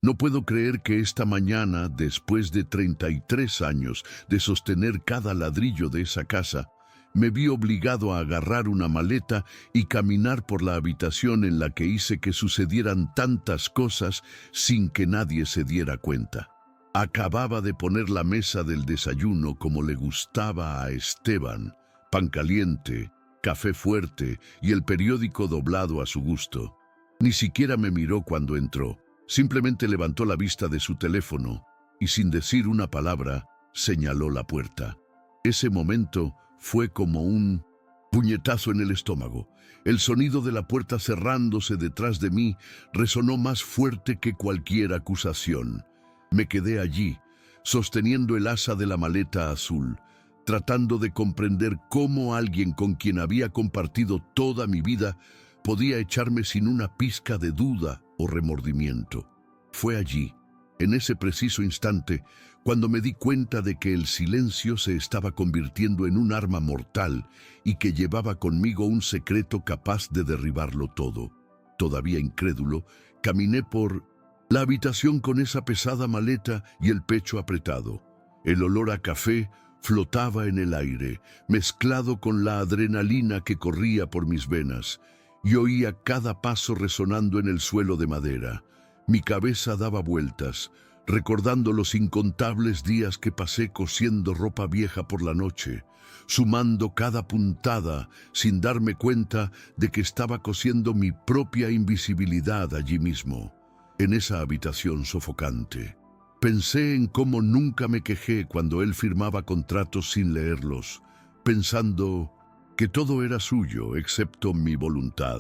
No puedo creer que esta mañana, después de 33 años de sostener cada ladrillo de esa casa, me vi obligado a agarrar una maleta y caminar por la habitación en la que hice que sucedieran tantas cosas sin que nadie se diera cuenta. Acababa de poner la mesa del desayuno como le gustaba a Esteban, pan caliente, café fuerte y el periódico doblado a su gusto. Ni siquiera me miró cuando entró. Simplemente levantó la vista de su teléfono y sin decir una palabra, señaló la puerta. Ese momento fue como un puñetazo en el estómago. El sonido de la puerta cerrándose detrás de mí resonó más fuerte que cualquier acusación. Me quedé allí, sosteniendo el asa de la maleta azul, tratando de comprender cómo alguien con quien había compartido toda mi vida podía echarme sin una pizca de duda o remordimiento. Fue allí, en ese preciso instante, cuando me di cuenta de que el silencio se estaba convirtiendo en un arma mortal y que llevaba conmigo un secreto capaz de derribarlo todo. Todavía incrédulo, caminé por la habitación con esa pesada maleta y el pecho apretado. El olor a café flotaba en el aire, mezclado con la adrenalina que corría por mis venas, y oía cada paso resonando en el suelo de madera. Mi cabeza daba vueltas, recordando los incontables días que pasé cosiendo ropa vieja por la noche, sumando cada puntada sin darme cuenta de que estaba cosiendo mi propia invisibilidad allí mismo, en esa habitación sofocante. Pensé en cómo nunca me quejé cuando él firmaba contratos sin leerlos, pensando que todo era suyo excepto mi voluntad.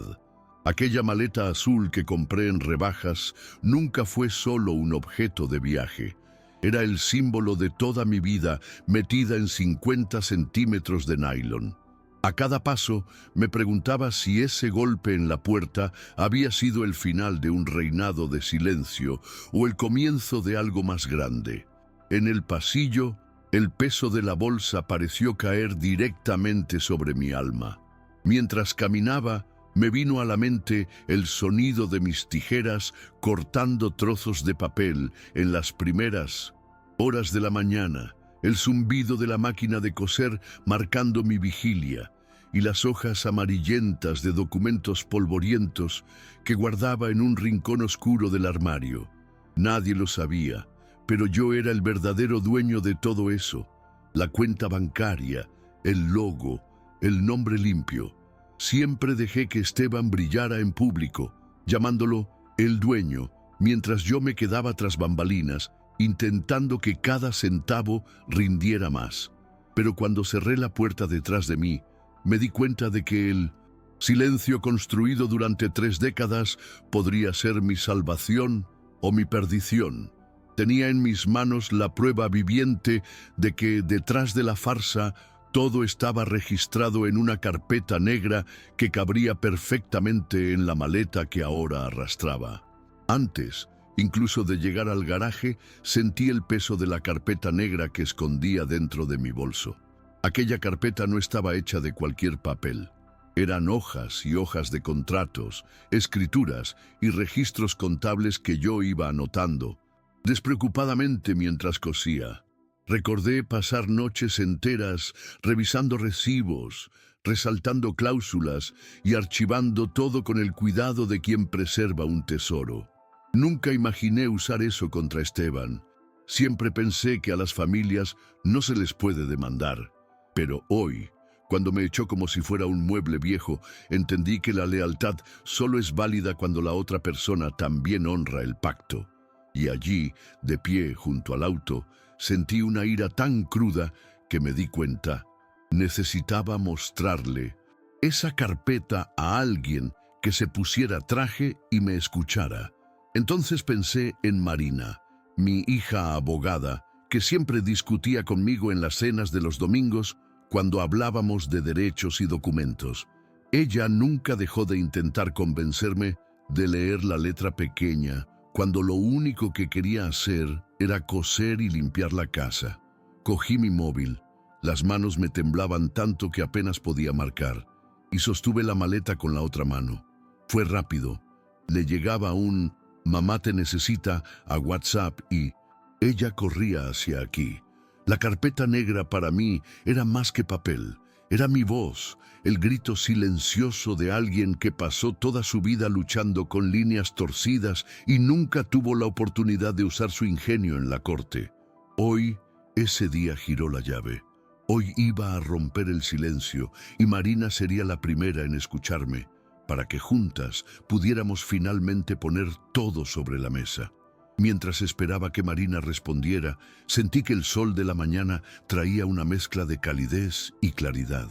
Aquella maleta azul que compré en rebajas nunca fue solo un objeto de viaje. Era el símbolo de toda mi vida metida en 50 centímetros de nylon. A cada paso me preguntaba si ese golpe en la puerta había sido el final de un reinado de silencio o el comienzo de algo más grande. En el pasillo, el peso de la bolsa pareció caer directamente sobre mi alma. Mientras caminaba, me vino a la mente el sonido de mis tijeras cortando trozos de papel en las primeras horas de la mañana, el zumbido de la máquina de coser marcando mi vigilia y las hojas amarillentas de documentos polvorientos que guardaba en un rincón oscuro del armario. Nadie lo sabía, pero yo era el verdadero dueño de todo eso. La cuenta bancaria, el logo, el nombre limpio. Siempre dejé que Esteban brillara en público, llamándolo el dueño, mientras yo me quedaba tras bambalinas, intentando que cada centavo rindiera más. Pero cuando cerré la puerta detrás de mí, me di cuenta de que el silencio construido durante 3 décadas podría ser mi salvación o mi perdición. Tenía en mis manos la prueba viviente de que detrás de la farsa todo estaba registrado en una carpeta negra que cabría perfectamente en la maleta que ahora arrastraba. Antes, incluso de llegar al garaje, sentí el peso de la carpeta negra que escondía dentro de mi bolso. Aquella carpeta no estaba hecha de cualquier papel. Eran hojas y hojas de contratos, escrituras y registros contables que yo iba anotando, despreocupadamente mientras cosía. Recordé pasar noches enteras revisando recibos, resaltando cláusulas y archivando todo con el cuidado de quien preserva un tesoro. Nunca imaginé usar eso contra Esteban. Siempre pensé que a las familias no se les puede demandar. Pero hoy, cuando me echó como si fuera un mueble viejo, entendí que la lealtad solo es válida cuando la otra persona también honra el pacto. Y allí, de pie junto al auto, sentí una ira tan cruda que me di cuenta. Necesitaba mostrarle esa carpeta a alguien que se pusiera traje y me escuchara. Entonces pensé en Marina, mi hija abogada, que siempre discutía conmigo en las cenas de los domingos cuando hablábamos de derechos y documentos. Ella nunca dejó de intentar convencerme de leer la letra pequeña, cuando lo único que quería hacer era coser y limpiar la casa. Cogí mi móvil, las manos me temblaban tanto que apenas podía marcar, y sostuve la maleta con la otra mano. Fue rápido, le llegaba un mamá te necesita a WhatsApp y ella corría hacia aquí. La carpeta negra para mí era más que papel, era mi voz, el grito silencioso de alguien que pasó toda su vida luchando con líneas torcidas y nunca tuvo la oportunidad de usar su ingenio en la corte. Hoy, ese día giró la llave. Hoy iba a romper el silencio y Marina sería la primera en escucharme, para que juntas pudiéramos finalmente poner todo sobre la mesa. Mientras esperaba que Marina respondiera, sentí que el sol de la mañana traía una mezcla de calidez y claridad.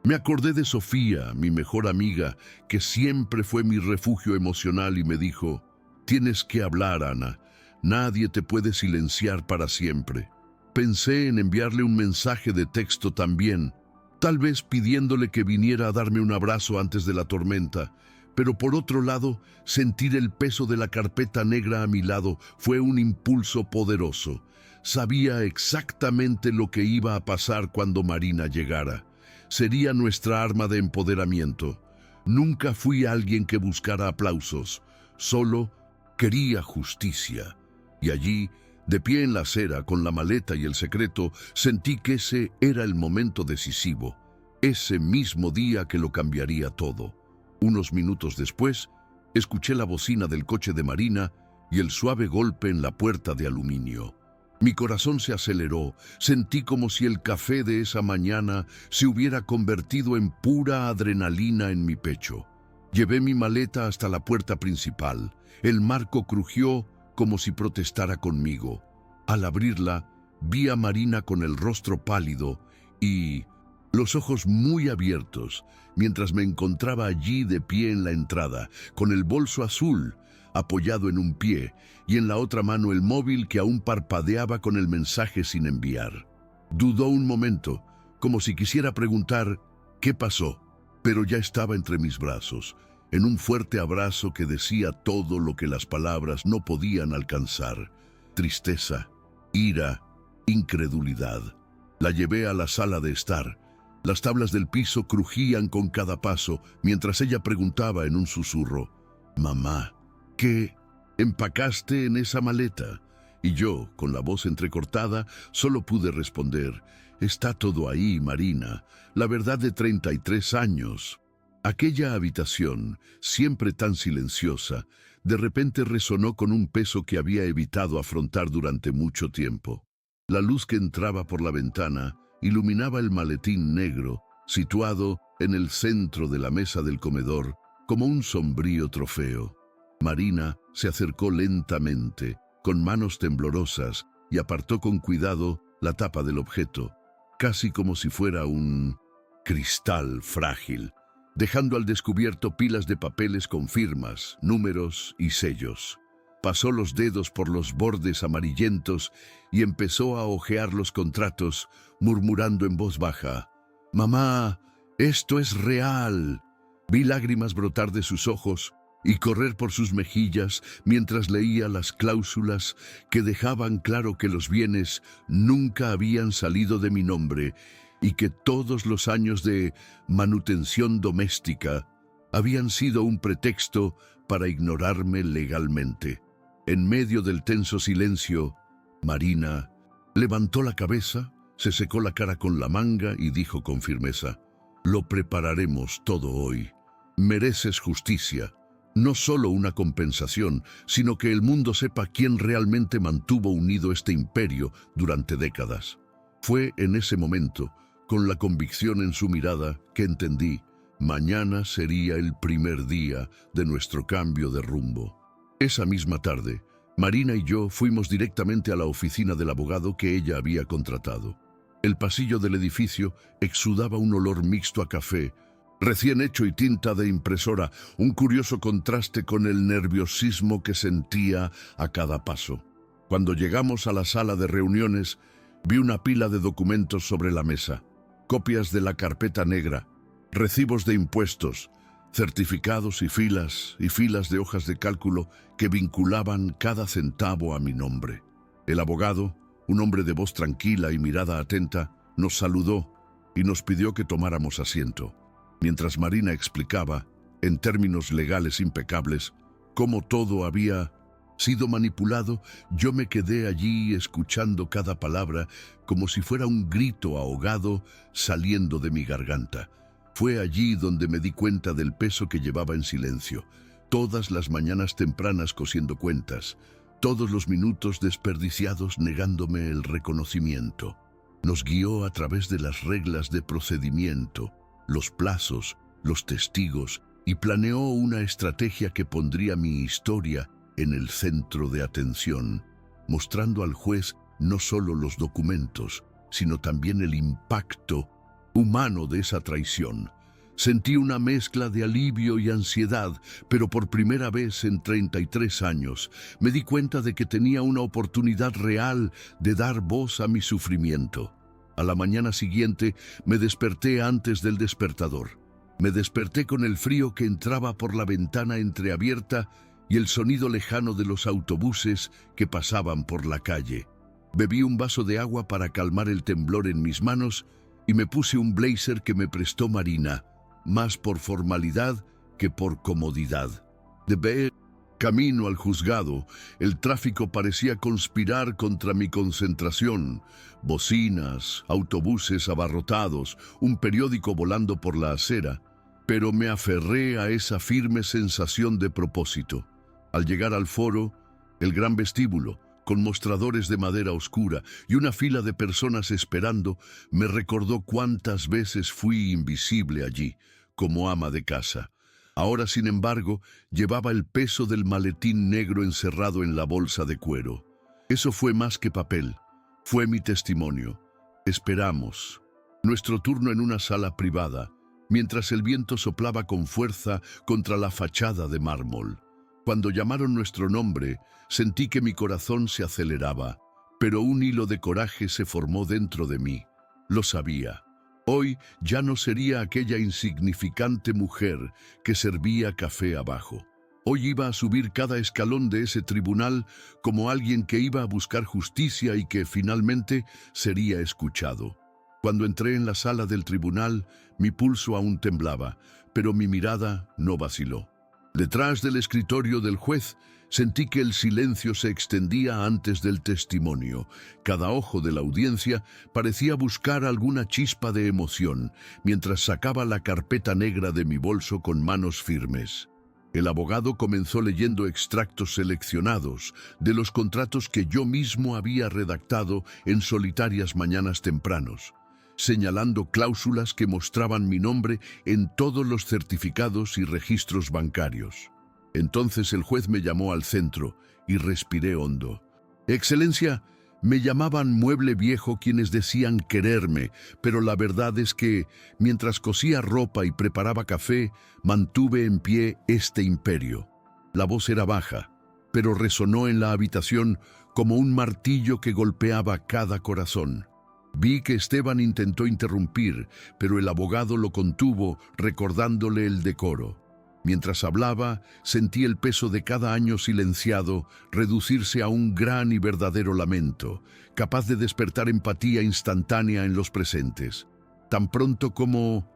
Me acordé de Sofía, mi mejor amiga, que siempre fue mi refugio emocional y me dijo, «Tienes que hablar, Ana. Nadie te puede silenciar para siempre». Pensé en enviarle un mensaje de texto también, tal vez pidiéndole que viniera a darme un abrazo antes de la tormenta, pero por otro lado, sentir el peso de la carpeta negra a mi lado fue un impulso poderoso. Sabía exactamente lo que iba a pasar cuando Marina llegara. Sería nuestra arma de empoderamiento. Nunca fui alguien que buscara aplausos, solo quería justicia. Y allí, de pie en la acera, con la maleta y el secreto, sentí que ese era el momento decisivo, ese mismo día que lo cambiaría todo. Unos minutos después, escuché la bocina del coche de Marina y el suave golpe en la puerta de aluminio. Mi corazón se aceleró, sentí como si el café de esa mañana se hubiera convertido en pura adrenalina en mi pecho. Llevé mi maleta hasta la puerta principal. El marco crujió como si protestara conmigo. Al abrirla, vi a Marina con el rostro pálido y los ojos muy abiertos, mientras me encontraba allí de pie en la entrada, con el bolso azul apoyado en un pie y en la otra mano el móvil que aún parpadeaba con el mensaje sin enviar. Dudó un momento, como si quisiera preguntar ¿qué pasó? Pero ya estaba entre mis brazos, en un fuerte abrazo que decía todo lo que las palabras no podían alcanzar. Tristeza, ira, incredulidad. La llevé a la sala de estar. Las tablas del piso crujían con cada paso, mientras ella preguntaba en un susurro, «Mamá, ¿qué empacaste en esa maleta?» Y yo, con la voz entrecortada, solo pude responder, «Está todo ahí, Marina, la verdad de 33 años». Aquella habitación, siempre tan silenciosa, de repente resonó con un peso que había evitado afrontar durante mucho tiempo. La luz que entraba por la ventana iluminaba el maletín negro, situado en el centro de la mesa del comedor, como un sombrío trofeo. Marina se acercó lentamente, con manos temblorosas, y apartó con cuidado la tapa del objeto, casi como si fuera un cristal frágil, dejando al descubierto pilas de papeles con firmas, números y sellos. Pasó los dedos por los bordes amarillentos y empezó a hojear los contratos, murmurando en voz baja, «Mamá, esto es real». Vi lágrimas brotar de sus ojos y correr por sus mejillas mientras leía las cláusulas que dejaban claro que los bienes nunca habían salido de mi nombre y que todos los años de manutención doméstica habían sido un pretexto para ignorarme legalmente. En medio del tenso silencio, Marina levantó la cabeza, se secó la cara con la manga y dijo con firmeza, «Lo prepararemos todo hoy. Mereces justicia, no solo una compensación, sino que el mundo sepa quién realmente mantuvo unido este imperio durante décadas». Fue en ese momento, con la convicción en su mirada, que entendí, mañana sería el primer día de nuestro cambio de rumbo. Esa misma tarde, Marina y yo fuimos directamente a la oficina del abogado que ella había contratado. El pasillo del edificio exudaba un olor mixto a café, recién hecho y tinta de impresora, un curioso contraste con el nerviosismo que sentía a cada paso. Cuando llegamos a la sala de reuniones, vi una pila de documentos sobre la mesa, copias de la carpeta negra, recibos de impuestos, certificados y filas de hojas de cálculo que vinculaban cada centavo a mi nombre. El abogado, un hombre de voz tranquila y mirada atenta, nos saludó y nos pidió que tomáramos asiento, mientras Marina explicaba, en términos legales impecables, cómo todo había Sido manipulado, yo me quedé allí escuchando cada palabra como si fuera un grito ahogado saliendo de mi garganta. Fue allí donde me di cuenta del peso que llevaba en silencio. Todas las mañanas tempranas cosiendo cuentas, todos los minutos desperdiciados negándome el reconocimiento. Nos guió a través de las reglas de procedimiento, los plazos, los testigos, y planeó una estrategia que pondría mi historia en el centro de atención, mostrando al juez no solo los documentos, sino también el impacto humano de esa traición. Sentí una mezcla de alivio y ansiedad, pero por primera vez en 33 años me di cuenta de que tenía una oportunidad real de dar voz a mi sufrimiento. A la mañana siguiente me desperté antes del despertador. Me desperté con el frío que entraba por la ventana entreabierta y el sonido lejano de los autobuses que pasaban por la calle. Bebí un vaso de agua para calmar el temblor en mis manos y me puse un blazer que me prestó Marina, más por formalidad que por comodidad. De camino al juzgado, el tráfico parecía conspirar contra mi concentración. Bocinas, autobuses abarrotados, un periódico volando por la acera. Pero me aferré a esa firme sensación de propósito. Al llegar al foro, el gran vestíbulo, con mostradores de madera oscura y una fila de personas esperando, me recordó cuántas veces fui invisible allí, como ama de casa. Ahora, sin embargo, llevaba el peso del maletín negro encerrado en la bolsa de cuero. Eso fue más que papel, fue mi testimonio. Esperamos. Nuestro turno en una sala privada, mientras el viento soplaba con fuerza contra la fachada de mármol. Cuando llamaron nuestro nombre, sentí que mi corazón se aceleraba, pero un hilo de coraje se formó dentro de mí. Lo sabía. Hoy ya no sería aquella insignificante mujer que servía café abajo. Hoy iba a subir cada escalón de ese tribunal como alguien que iba a buscar justicia y que finalmente sería escuchado. Cuando entré en la sala del tribunal, mi pulso aún temblaba, pero mi mirada no vaciló. Detrás del escritorio del juez, sentí que el silencio se extendía antes del testimonio. Cada ojo de la audiencia parecía buscar alguna chispa de emoción, mientras sacaba la carpeta negra de mi bolso con manos firmes. El abogado comenzó leyendo extractos seleccionados de los contratos que yo mismo había redactado en solitarias mañanas tempranos, señalando cláusulas que mostraban mi nombre en todos los certificados y registros bancarios. Entonces el juez me llamó al centro y respiré hondo. Excelencia, me llamaban mueble viejo quienes decían quererme, pero la verdad es que, mientras cosía ropa y preparaba café, mantuve en pie este imperio. La voz era baja, pero resonó en la habitación como un martillo que golpeaba cada corazón. Vi que Esteban intentó interrumpir, pero el abogado lo contuvo, recordándole el decoro. Mientras hablaba, sentí el peso de cada año silenciado reducirse a un gran y verdadero lamento, capaz de despertar empatía instantánea en los presentes. Tan pronto como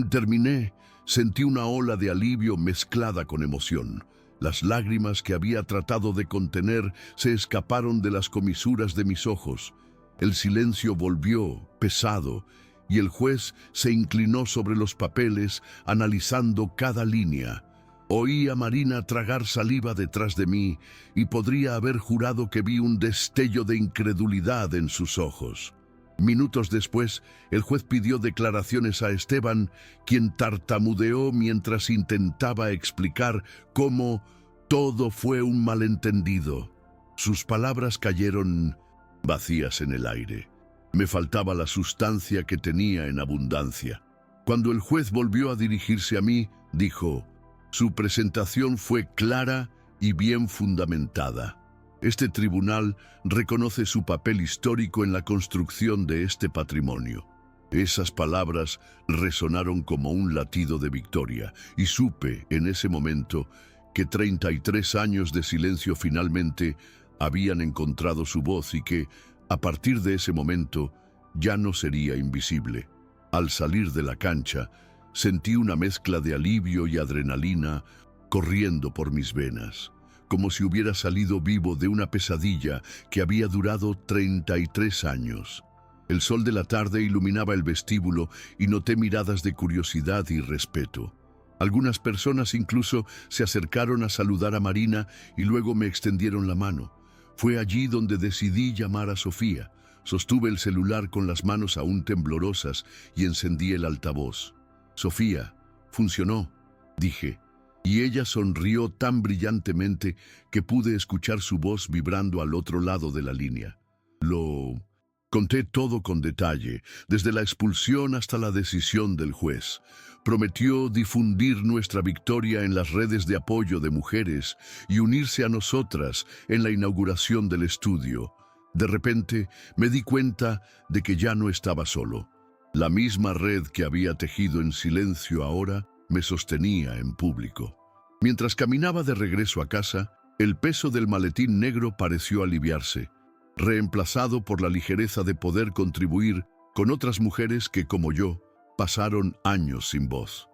terminé, sentí una ola de alivio mezclada con emoción. Las lágrimas que había tratado de contener se escaparon de las comisuras de mis ojos. El silencio volvió pesado y el juez se inclinó sobre los papeles, analizando cada línea. Oí a Marina tragar saliva detrás de mí y podría haber jurado que vi un destello de incredulidad en sus ojos. Minutos después, el juez pidió declaraciones a Esteban, quien tartamudeó mientras intentaba explicar cómo todo fue un malentendido. Sus palabras cayeron vacías en el aire. Me faltaba la sustancia que tenía en abundancia. Cuando el juez volvió a dirigirse a mí, dijo: «Su presentación fue clara y bien fundamentada. Este tribunal reconoce su papel histórico en la construcción de este patrimonio». Esas palabras resonaron como un latido de victoria, y supe en ese momento que 33 años de silencio finalmente habían encontrado su voz y que, a partir de ese momento, ya no sería invisible. Al salir de la cancha, sentí una mezcla de alivio y adrenalina corriendo por mis venas. como si hubiera salido vivo de una pesadilla que había durado 33 años. El sol de la tarde iluminaba el vestíbulo y noté miradas de curiosidad y respeto. Algunas personas incluso se acercaron a saludar a Marina y luego me extendieron la mano. Fue allí donde decidí llamar a Sofía. Sostuve el celular con las manos aún temblorosas y encendí el altavoz. «Sofía, funcionó», dije, y ella sonrió tan brillantemente que pude escuchar su voz vibrando al otro lado de la línea. Lo conté todo con detalle, desde la expulsión hasta la decisión del juez. Prometió difundir nuestra victoria en las redes de apoyo de mujeres y unirse a nosotras en la inauguración del estudio. De repente me di cuenta de que ya no estaba solo. La misma red que había tejido en silencio ahora me sostenía en público. Mientras caminaba de regreso a casa, el peso del maletín negro pareció aliviarse, reemplazado por la ligereza de poder contribuir con otras mujeres que, como yo, pasaron años sin voz.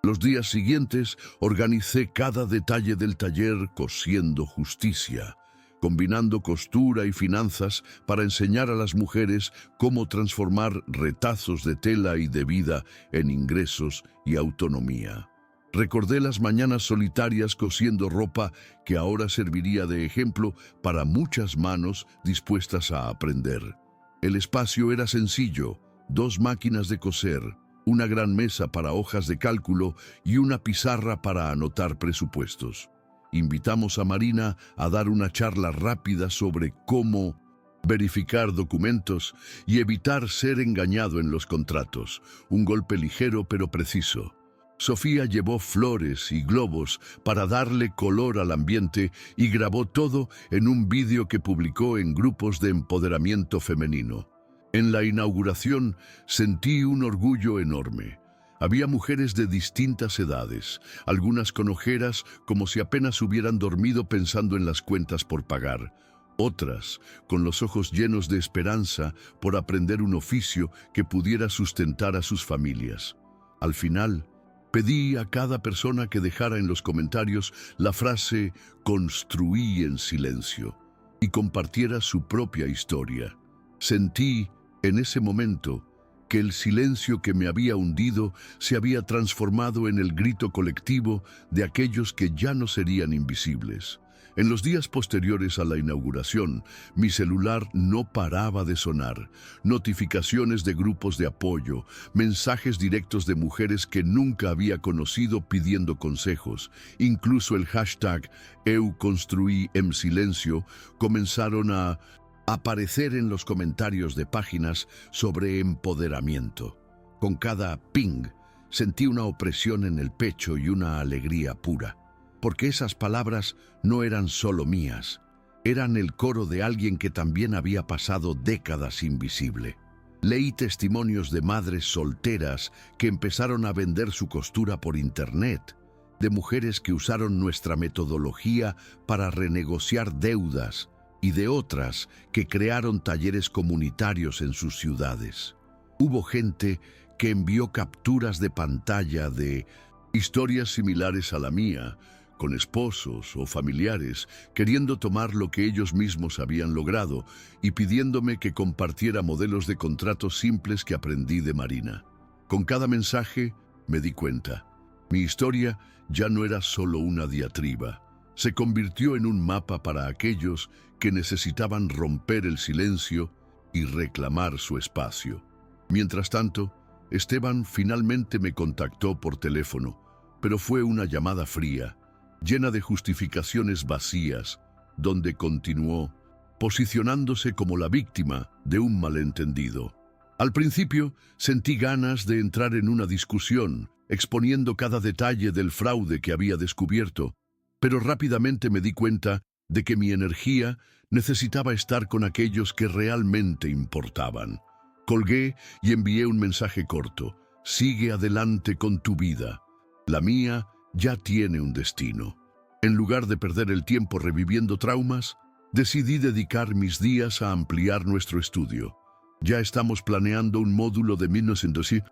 Los días siguientes organicé cada detalle del taller cosiendo justicia, combinando costura y finanzas para enseñar a las mujeres cómo transformar retazos de tela y de vida en ingresos y autonomía. Recordé las mañanas solitarias cosiendo ropa que ahora serviría de ejemplo para muchas manos dispuestas a aprender. El espacio era sencillo: 2 máquinas de coser, una gran mesa para hojas de cálculo y una pizarra para anotar presupuestos. Invitamos a Marina a dar una charla rápida sobre cómo verificar documentos y evitar ser engañado en los contratos. Un golpe ligero pero preciso. Sofía llevó flores y globos para darle color al ambiente y grabó todo en un vídeo que publicó en grupos de empoderamiento femenino. En la inauguración sentí un orgullo enorme. Había mujeres de distintas edades, algunas con ojeras como si apenas hubieran dormido pensando en las cuentas por pagar, otras con los ojos llenos de esperanza por aprender un oficio que pudiera sustentar a sus familias. Al final, pedí a cada persona que dejara en los comentarios la frase «construí en silencio» y compartiera su propia historia. Sentí, en ese momento, que el silencio que me había hundido se había transformado en el grito colectivo de aquellos que ya no serían invisibles. En los días posteriores a la inauguración, mi celular no paraba de sonar. Notificaciones de grupos de apoyo, mensajes directos de mujeres que nunca había conocido pidiendo consejos. Incluso el hashtag #EuConstruíEmSilencio comenzaron a aparecer en los comentarios de páginas sobre empoderamiento. Con cada ping, sentí una opresión en el pecho y una alegría pura, porque esas palabras no eran solo mías, eran el coro de alguien que también había pasado décadas invisible. Leí testimonios de madres solteras que empezaron a vender su costura por internet, de mujeres que usaron nuestra metodología para renegociar deudas, y de otras que crearon talleres comunitarios en sus ciudades. Hubo gente que envió capturas de pantalla de historias similares a la mía, con esposos o familiares queriendo tomar lo que ellos mismos habían logrado y pidiéndome que compartiera modelos de contratos simples que aprendí de Marina. Con cada mensaje me di cuenta. Mi historia ya no era solo una diatriba. Se convirtió en un mapa para aquellos que necesitaban romper el silencio y reclamar su espacio. Mientras tanto, Esteban finalmente me contactó por teléfono, pero fue una llamada fría, llena de justificaciones vacías, donde continuó posicionándose como la víctima de un malentendido. Al principio sentí ganas de entrar en una discusión, exponiendo cada detalle del fraude que había descubierto, pero rápidamente me di cuenta de que mi energía necesitaba estar con aquellos que realmente importaban. Colgué y envié un mensaje corto: sigue adelante con tu vida. La mía ya tiene un destino. En lugar de perder el tiempo reviviendo traumas, decidí dedicar mis días a ampliar nuestro estudio. Ya estamos planeando un módulo de 1900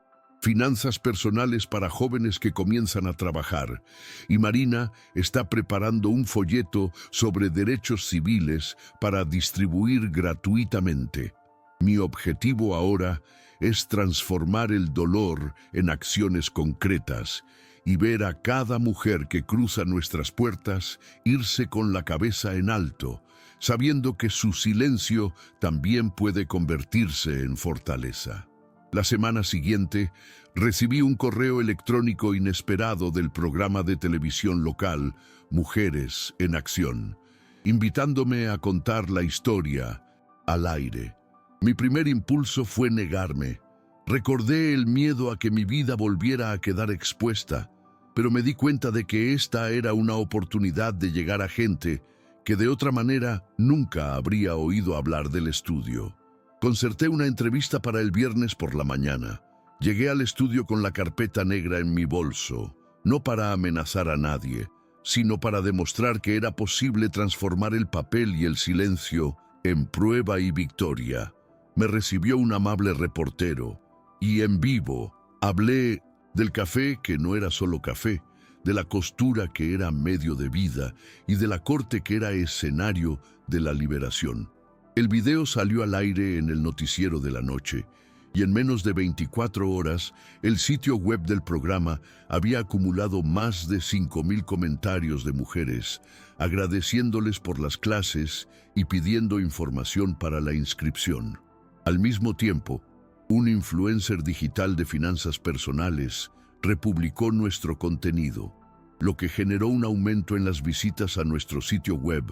Finanzas personales para jóvenes que comienzan a trabajar. Y Marina está preparando un folleto sobre derechos civiles para distribuir gratuitamente. Mi objetivo ahora es transformar el dolor en acciones concretas y ver a cada mujer que cruza nuestras puertas irse con la cabeza en alto, sabiendo que su silencio también puede convertirse en fortaleza. La semana siguiente, recibí un correo electrónico inesperado del programa de televisión local Mujeres en Acción, invitándome a contar la historia al aire. Mi primer impulso fue negarme. Recordé el miedo a que mi vida volviera a quedar expuesta, pero me di cuenta de que esta era una oportunidad de llegar a gente que de otra manera nunca habría oído hablar del estudio. Concerté una entrevista para el viernes por la mañana. Llegué al estudio con la carpeta negra en mi bolso, no para amenazar a nadie, sino para demostrar que era posible transformar el papel y el silencio en prueba y victoria. Me recibió un amable reportero y en vivo hablé del café que no era solo café, de la costura que era medio de vida y de la corte que era escenario de la liberación. El video salió al aire en el noticiero de la noche y en menos de 24 horas el sitio web del programa había acumulado más de 5,000 comentarios de mujeres, agradeciéndoles por las clases y pidiendo información para la inscripción. Al mismo tiempo, un influencer digital de finanzas personales republicó nuestro contenido, lo que generó un aumento en las visitas a nuestro sitio web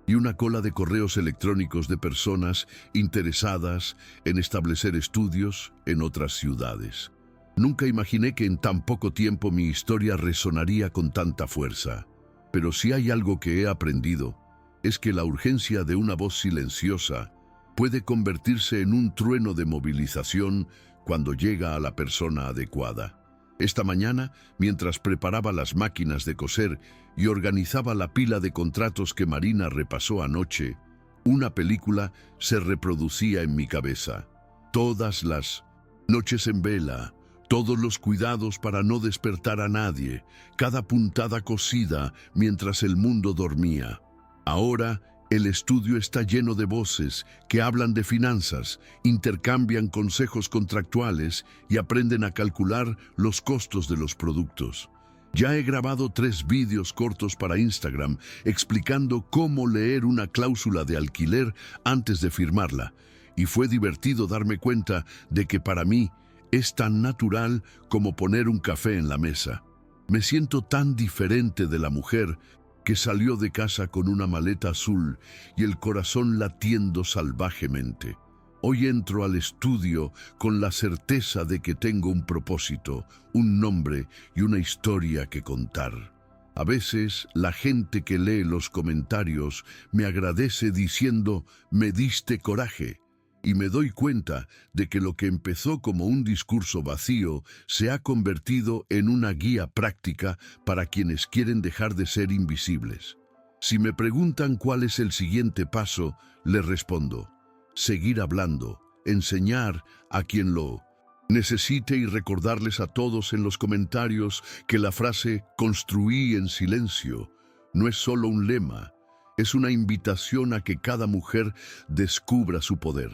y una cola de correos electrónicos de personas interesadas en establecer estudios en otras ciudades. Nunca imaginé que en tan poco tiempo mi historia resonaría con tanta fuerza. Pero si hay algo que he aprendido, es que la urgencia de una voz silenciosa puede convertirse en un trueno de movilización cuando llega a la persona adecuada. Esta mañana, mientras preparaba las máquinas de coser y organizaba la pila de contratos que Marina repasó anoche, una película se reproducía en mi cabeza. Todas las noches en vela, todos los cuidados para no despertar a nadie, cada puntada cosida mientras el mundo dormía. Ahora, el estudio está lleno de voces que hablan de finanzas, intercambian consejos contractuales y aprenden a calcular los costos de los productos. Ya he grabado 3 vídeos cortos para Instagram explicando cómo leer una cláusula de alquiler antes de firmarla, y fue divertido darme cuenta de que para mí es tan natural como poner un café en la mesa. Me siento tan diferente de la mujer que salió de casa con una maleta azul y el corazón latiendo salvajemente. Hoy entro al estudio con la certeza de que tengo un propósito, un nombre y una historia que contar. A veces, la gente que lee los comentarios me agradece diciendo, «Me diste coraje». Y me doy cuenta de que lo que empezó como un discurso vacío se ha convertido en una guía práctica para quienes quieren dejar de ser invisibles. Si me preguntan cuál es el siguiente paso, les respondo: seguir hablando, enseñar a quien lo necesite y recordarles a todos en los comentarios que la frase «construí en silencio» no es solo un lema, es una invitación a que cada mujer descubra su poder,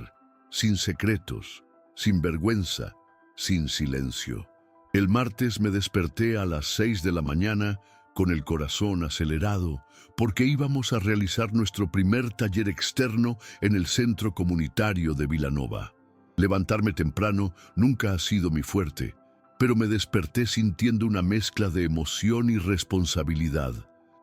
sin secretos, sin vergüenza, sin silencio. El martes me desperté a las 6 de la mañana con el corazón acelerado porque íbamos a realizar nuestro primer taller externo en el centro comunitario de Vilanova. Levantarme temprano nunca ha sido mi fuerte, pero me desperté sintiendo una mezcla de emoción y responsabilidad.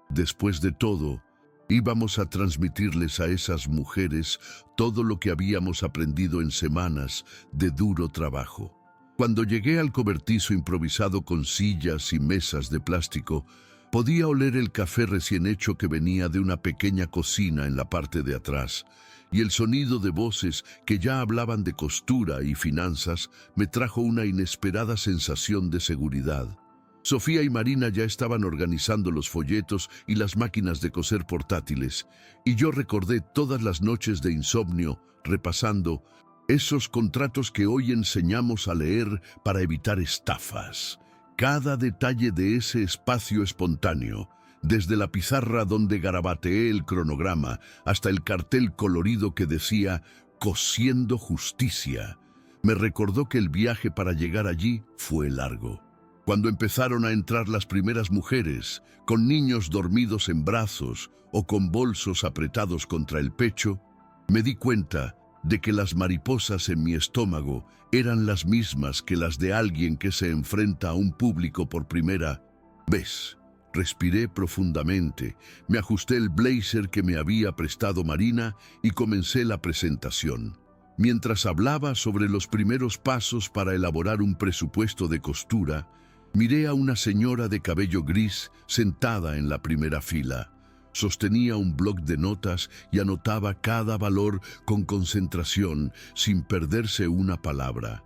Después de todo, íbamos a transmitirles a esas mujeres todo lo que habíamos aprendido en semanas de duro trabajo. Cuando llegué al cobertizo improvisado con sillas y mesas de plástico, podía oler el café recién hecho que venía de una pequeña cocina en la parte de atrás, y el sonido de voces que ya hablaban de costura y finanzas me trajo una inesperada sensación de seguridad. Sofía y Marina ya estaban organizando los folletos y las máquinas de coser portátiles, y yo recordé todas las noches de insomnio repasando Esos contratos que hoy enseñamos a leer para evitar estafas. Cada detalle de ese espacio espontáneo, desde la pizarra donde garabateé el cronograma hasta el cartel colorido que decía «Cosiendo Justicia», me recordó que el viaje para llegar allí fue largo. Cuando empezaron a entrar las primeras mujeres, con niños dormidos en brazos o con bolsos apretados contra el pecho, me di cuenta de que las mariposas en mi estómago eran las mismas que las de alguien que se enfrenta a un público por primera vez. Respiré profundamente, me ajusté el blazer que me había prestado Marina y comencé la presentación. Mientras hablaba sobre los primeros pasos para elaborar un presupuesto de costura, miré a una señora de cabello gris sentada en la primera fila. Sostenía un bloc de notas y anotaba cada valor con concentración, sin perderse una palabra.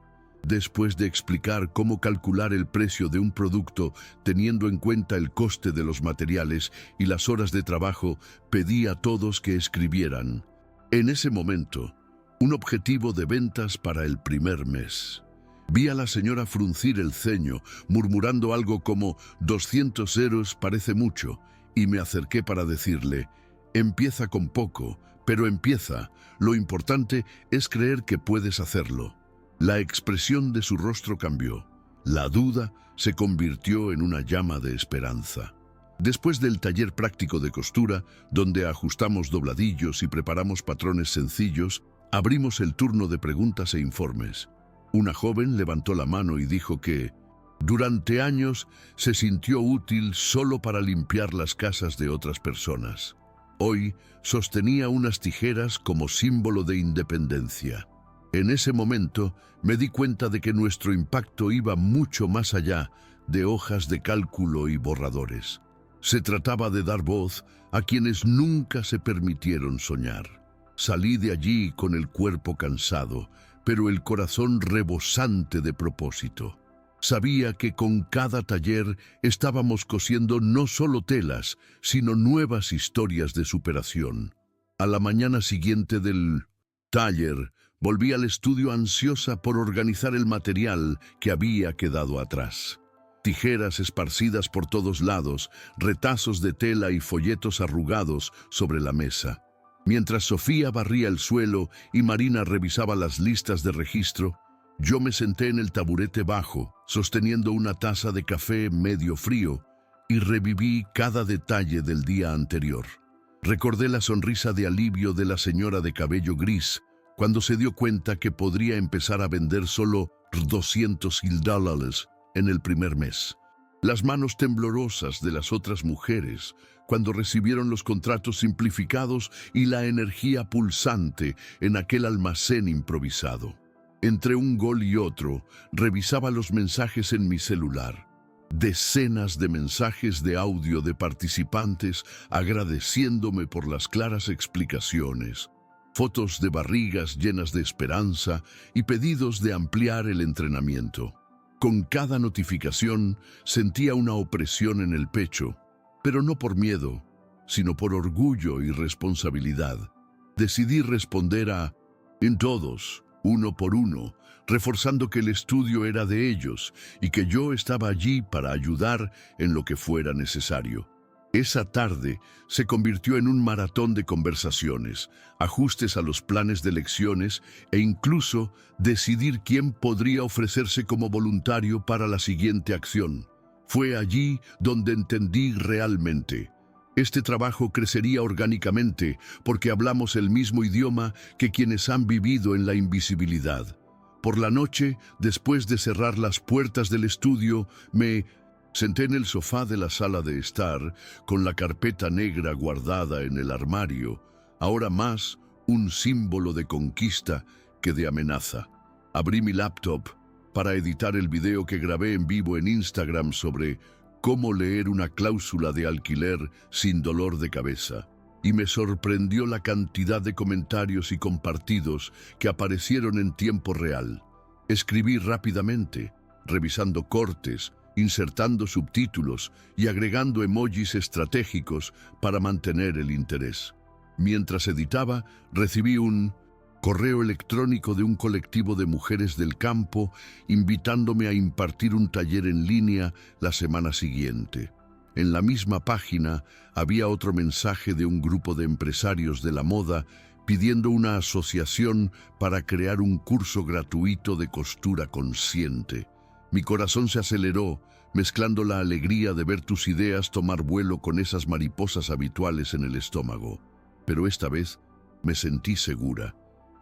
Después de explicar cómo calcular el precio de un producto teniendo en cuenta el coste de los materiales y las horas de trabajo, pedí a todos que escribieran. En ese momento, un objetivo de ventas para el primer mes. Vi a la señora fruncir el ceño, murmurando algo como €200 parece mucho, y me acerqué para decirle, empieza con poco, pero empieza. Lo importante es creer que puedes hacerlo. La expresión de su rostro cambió. La duda se convirtió en una llama de esperanza. Después del taller práctico de costura, donde ajustamos dobladillos y preparamos patrones sencillos, abrimos el turno de preguntas e informes. Una joven levantó la mano y dijo que, durante años, se sintió útil solo para limpiar las casas de otras personas. Hoy sostenía unas tijeras como símbolo de independencia. En ese momento me di cuenta de que nuestro impacto iba mucho más allá de hojas de cálculo y borradores. Se trataba de dar voz a quienes nunca se permitieron soñar. Salí de allí con el cuerpo cansado, pero el corazón rebosante de propósito. Sabía que con cada taller estábamos cosiendo no solo telas, sino nuevas historias de superación. A la mañana siguiente del taller, volví al estudio ansiosa por organizar el material que había quedado atrás. Tijeras esparcidas por todos lados, retazos de tela y folletos arrugados sobre la mesa. Mientras Sofía barría el suelo y Marina revisaba las listas de registro, yo me senté en el taburete bajo, sosteniendo una taza de café medio frío, y reviví cada detalle del día anterior. Recordé la sonrisa de alivio de la señora de cabello gris, cuando se dio cuenta que podría empezar a vender solo $200 en el primer mes. Las manos temblorosas de las otras mujeres, cuando recibieron los contratos simplificados y la energía pulsante en aquel almacén improvisado. Entre un gol y otro, revisaba los mensajes en mi celular. Decenas de mensajes de audio de participantes agradeciéndome por las claras explicaciones, fotos de barrigas llenas de esperanza y pedidos de ampliar el entrenamiento. Con cada notificación sentía una opresión en el pecho, pero no por miedo, sino por orgullo y responsabilidad. Decidí responder en todos, uno por uno, reforzando que el estudio era de ellos y que yo estaba allí para ayudar en lo que fuera necesario. Esa tarde se convirtió en un maratón de conversaciones, ajustes a los planes de lecciones e incluso decidir quién podría ofrecerse como voluntario para la siguiente acción. Fue allí donde entendí realmente. Este trabajo crecería orgánicamente porque hablamos el mismo idioma que quienes han vivido en la invisibilidad. Por la noche, después de cerrar las puertas del estudio, me senté en el sofá de la sala de estar, con la carpeta negra guardada en el armario, ahora más un símbolo de conquista que de amenaza. Abrí mi laptop para editar el video que grabé en vivo en Instagram sobre cómo leer una cláusula de alquiler sin dolor de cabeza. Y me sorprendió la cantidad de comentarios y compartidos que aparecieron en tiempo real. Escribí rápidamente, revisando cortes, insertando subtítulos y agregando emojis estratégicos para mantener el interés. Mientras editaba, recibí un correo electrónico de un colectivo de mujeres del campo invitándome a impartir un taller en línea la semana siguiente. En la misma página había otro mensaje de un grupo de empresarios de la moda pidiendo una asociación para crear un curso gratuito de costura consciente. Mi corazón se aceleró, mezclando la alegría de ver tus ideas tomar vuelo con esas mariposas habituales en el estómago. Pero esta vez me sentí segura.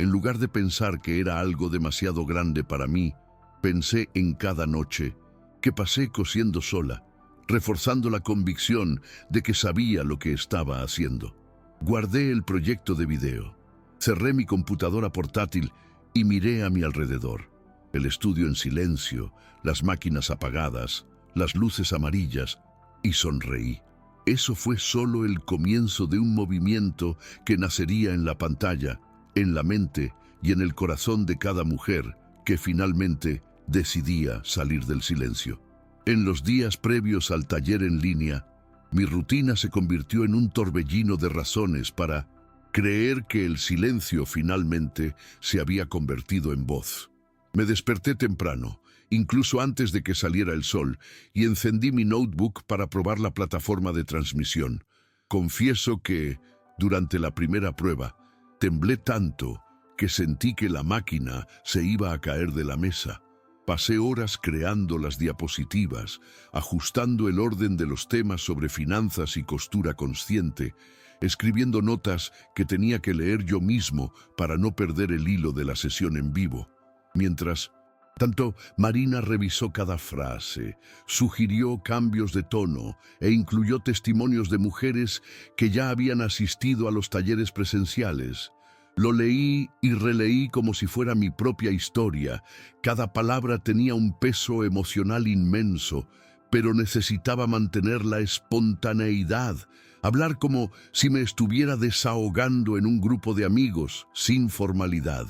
En lugar de pensar que era algo demasiado grande para mí, pensé en cada noche que pasé cosiendo sola, reforzando la convicción de que sabía lo que estaba haciendo. Guardé el proyecto de video, cerré mi computadora portátil y miré a mi alrededor. El estudio en silencio, las máquinas apagadas, las luces amarillas, y sonreí. Eso fue solo el comienzo de un movimiento que nacería en la pantalla, en la mente y en el corazón de cada mujer que finalmente decidía salir del silencio. En los días previos al taller en línea, mi rutina se convirtió en un torbellino de razones para creer que el silencio finalmente se había convertido en voz. Me desperté temprano, incluso antes de que saliera el sol, y encendí mi notebook para probar la plataforma de transmisión. Confieso que, durante la primera prueba, temblé tanto que sentí que la máquina se iba a caer de la mesa. Pasé horas creando las diapositivas, ajustando el orden de los temas sobre finanzas y costura consciente, escribiendo notas que tenía que leer yo mismo para no perder el hilo de la sesión en vivo. Mientras tanto, Marina revisó cada frase, sugirió cambios de tono e incluyó testimonios de mujeres que ya habían asistido a los talleres presenciales. Lo leí y releí como si fuera mi propia historia. Cada palabra tenía un peso emocional inmenso, pero necesitaba mantener la espontaneidad, hablar como si me estuviera desahogando en un grupo de amigos, sin formalidad.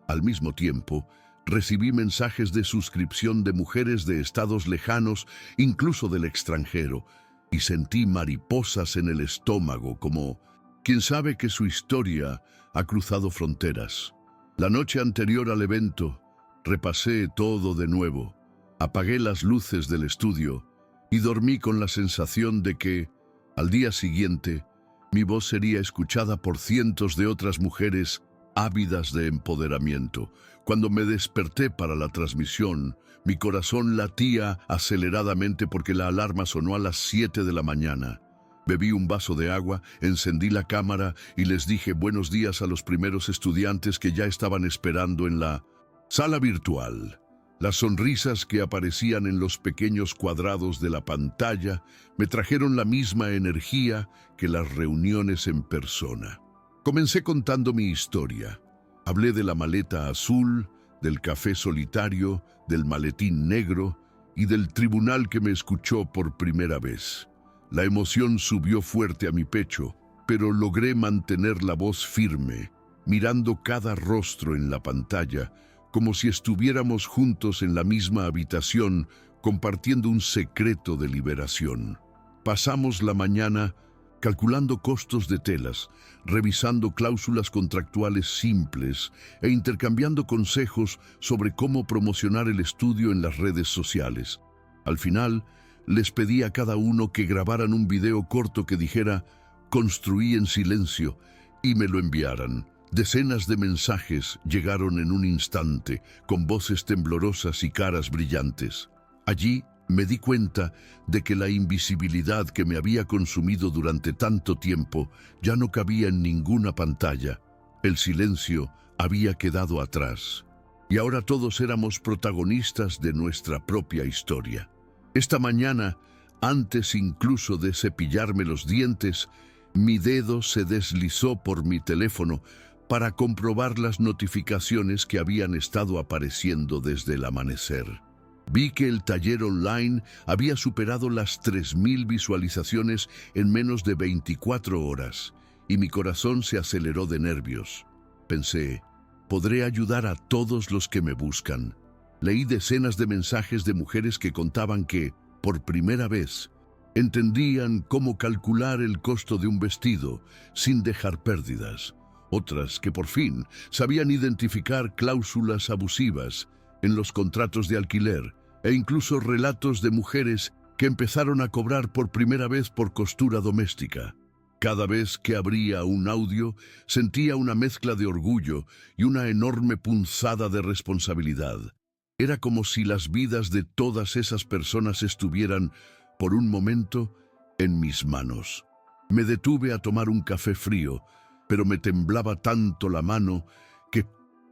Al mismo tiempo, recibí mensajes de suscripción de mujeres de estados lejanos, incluso del extranjero, y sentí mariposas en el estómago, como quien sabe que su historia ha cruzado fronteras. La noche anterior al evento, repasé todo de nuevo, apagué las luces del estudio y dormí con la sensación de que, al día siguiente, mi voz sería escuchada por cientos de otras mujeres ávidas de empoderamiento. Cuando me desperté para la transmisión, mi corazón latía aceleradamente porque la alarma sonó a las 7 de la mañana. Bebí un vaso de agua, encendí la cámara y les dije buenos días a los primeros estudiantes que ya estaban esperando en la sala virtual. Las sonrisas que aparecían en los pequeños cuadrados de la pantalla me trajeron la misma energía que las reuniones en persona. Comencé contando mi historia. Hablé de la maleta azul, del café solitario, del maletín negro y del tribunal que me escuchó por primera vez. La emoción subió fuerte a mi pecho, pero logré mantener la voz firme, mirando cada rostro en la pantalla, como si estuviéramos juntos en la misma habitación, compartiendo un secreto de liberación. Pasamos la mañana calculando costos de telas, revisando cláusulas contractuales simples e intercambiando consejos sobre cómo promocionar el estudio en las redes sociales. Al final, les pedí a cada uno que grabaran un video corto que dijera «Construí en silencio» y me lo enviaran. Decenas de mensajes llegaron en un instante, con voces temblorosas y caras brillantes. Allí me di cuenta de que la invisibilidad que me había consumido durante tanto tiempo ya no cabía en ninguna pantalla. El silencio había quedado atrás. Y ahora todos éramos protagonistas de nuestra propia historia. Esta mañana, antes incluso de cepillarme los dientes, mi dedo se deslizó por mi teléfono para comprobar las notificaciones que habían estado apareciendo desde el amanecer. Vi que el taller online había superado las 3.000 visualizaciones en menos de 24 horas y mi corazón se aceleró de nervios. Pensé, podré ayudar a todos los que me buscan. Leí decenas de mensajes de mujeres que contaban que, por primera vez, entendían cómo calcular el costo de un vestido sin dejar pérdidas, otras que por fin sabían identificar cláusulas abusivas en los contratos de alquiler e incluso relatos de mujeres que empezaron a cobrar por primera vez por costura doméstica. Cada vez que abría un audio, sentía una mezcla de orgullo y una enorme punzada de responsabilidad. Era como si las vidas de todas esas personas estuvieran, por un momento, en mis manos. Me detuve a tomar un café frío, pero me temblaba tanto la mano que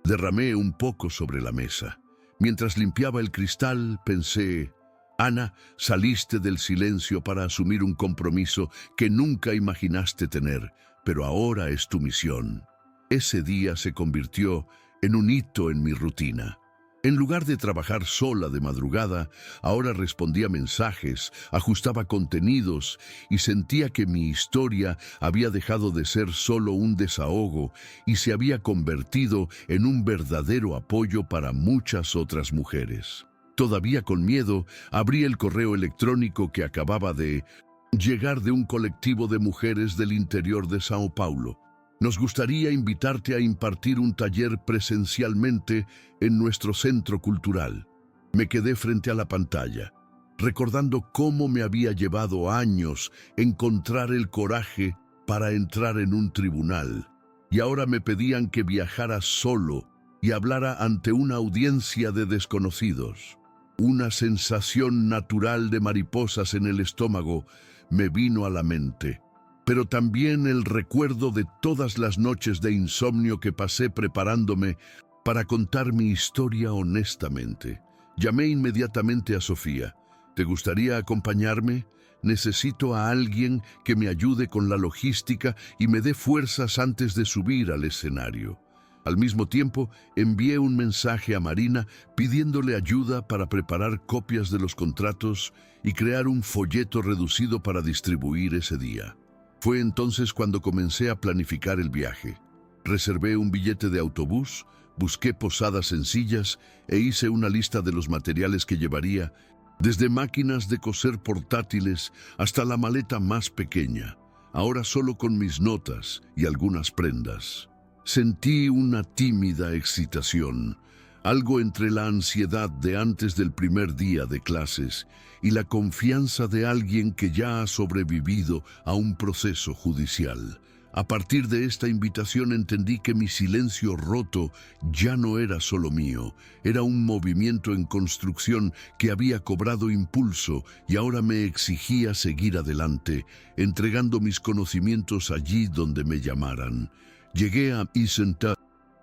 derramé un poco sobre la mesa. Mientras limpiaba el cristal, pensé: Ana, saliste del silencio para asumir un compromiso que nunca imaginaste tener, pero ahora es tu misión. Ese día se convirtió en un hito en mi rutina. En lugar de trabajar sola de madrugada, ahora respondía mensajes, ajustaba contenidos y sentía que mi historia había dejado de ser solo un desahogo y se había convertido en un verdadero apoyo para muchas otras mujeres. Todavía con miedo, abrí el correo electrónico que acababa de llegar de un colectivo de mujeres del interior de Sao Paulo. Nos gustaría invitarte a impartir un taller presencialmente en nuestro centro cultural. Me quedé frente a la pantalla, recordando cómo me había llevado años encontrar el coraje para entrar en un tribunal, y ahora me pedían que viajara solo y hablara ante una audiencia de desconocidos. Una sensación natural de mariposas en el estómago me vino a la mente, pero también el recuerdo de todas las noches de insomnio que pasé preparándome para contar mi historia honestamente. Llamé inmediatamente a Sofía. ¿Te gustaría acompañarme? Necesito a alguien que me ayude con la logística y me dé fuerzas antes de subir al escenario. Al mismo tiempo, envié un mensaje a Marina pidiéndole ayuda para preparar copias de los contratos y crear un folleto reducido para distribuir ese día. Fue entonces cuando comencé a planificar el viaje. Reservé un billete de autobús, busqué posadas sencillas e hice una lista de los materiales que llevaría, desde máquinas de coser portátiles hasta la maleta más pequeña, ahora solo con mis notas y algunas prendas. Sentí una tímida excitación, algo entre la ansiedad de antes del primer día de clases y la confianza de alguien que ya ha sobrevivido a un proceso judicial. A partir de esta invitación entendí que mi silencio roto ya no era solo mío, era un movimiento en construcción que había cobrado impulso y ahora me exigía seguir adelante, entregando mis conocimientos allí donde me llamaran. Llegué a Isenta,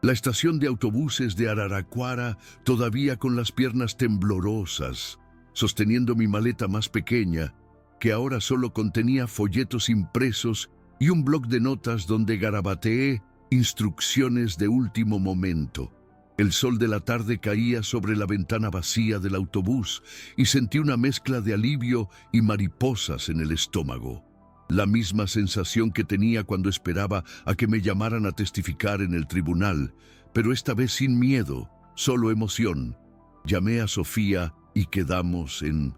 la estación de autobuses de Araraquara, todavía con las piernas temblorosas, sosteniendo mi maleta más pequeña, que ahora solo contenía folletos impresos y un bloc de notas donde garabateé instrucciones de último momento. El sol de la tarde caía sobre la ventana vacía del autobús y sentí una mezcla de alivio y mariposas en el estómago. La misma sensación que tenía cuando esperaba a que me llamaran a testificar en el tribunal, pero esta vez sin miedo, solo emoción. Llamé a Sofía y quedamos en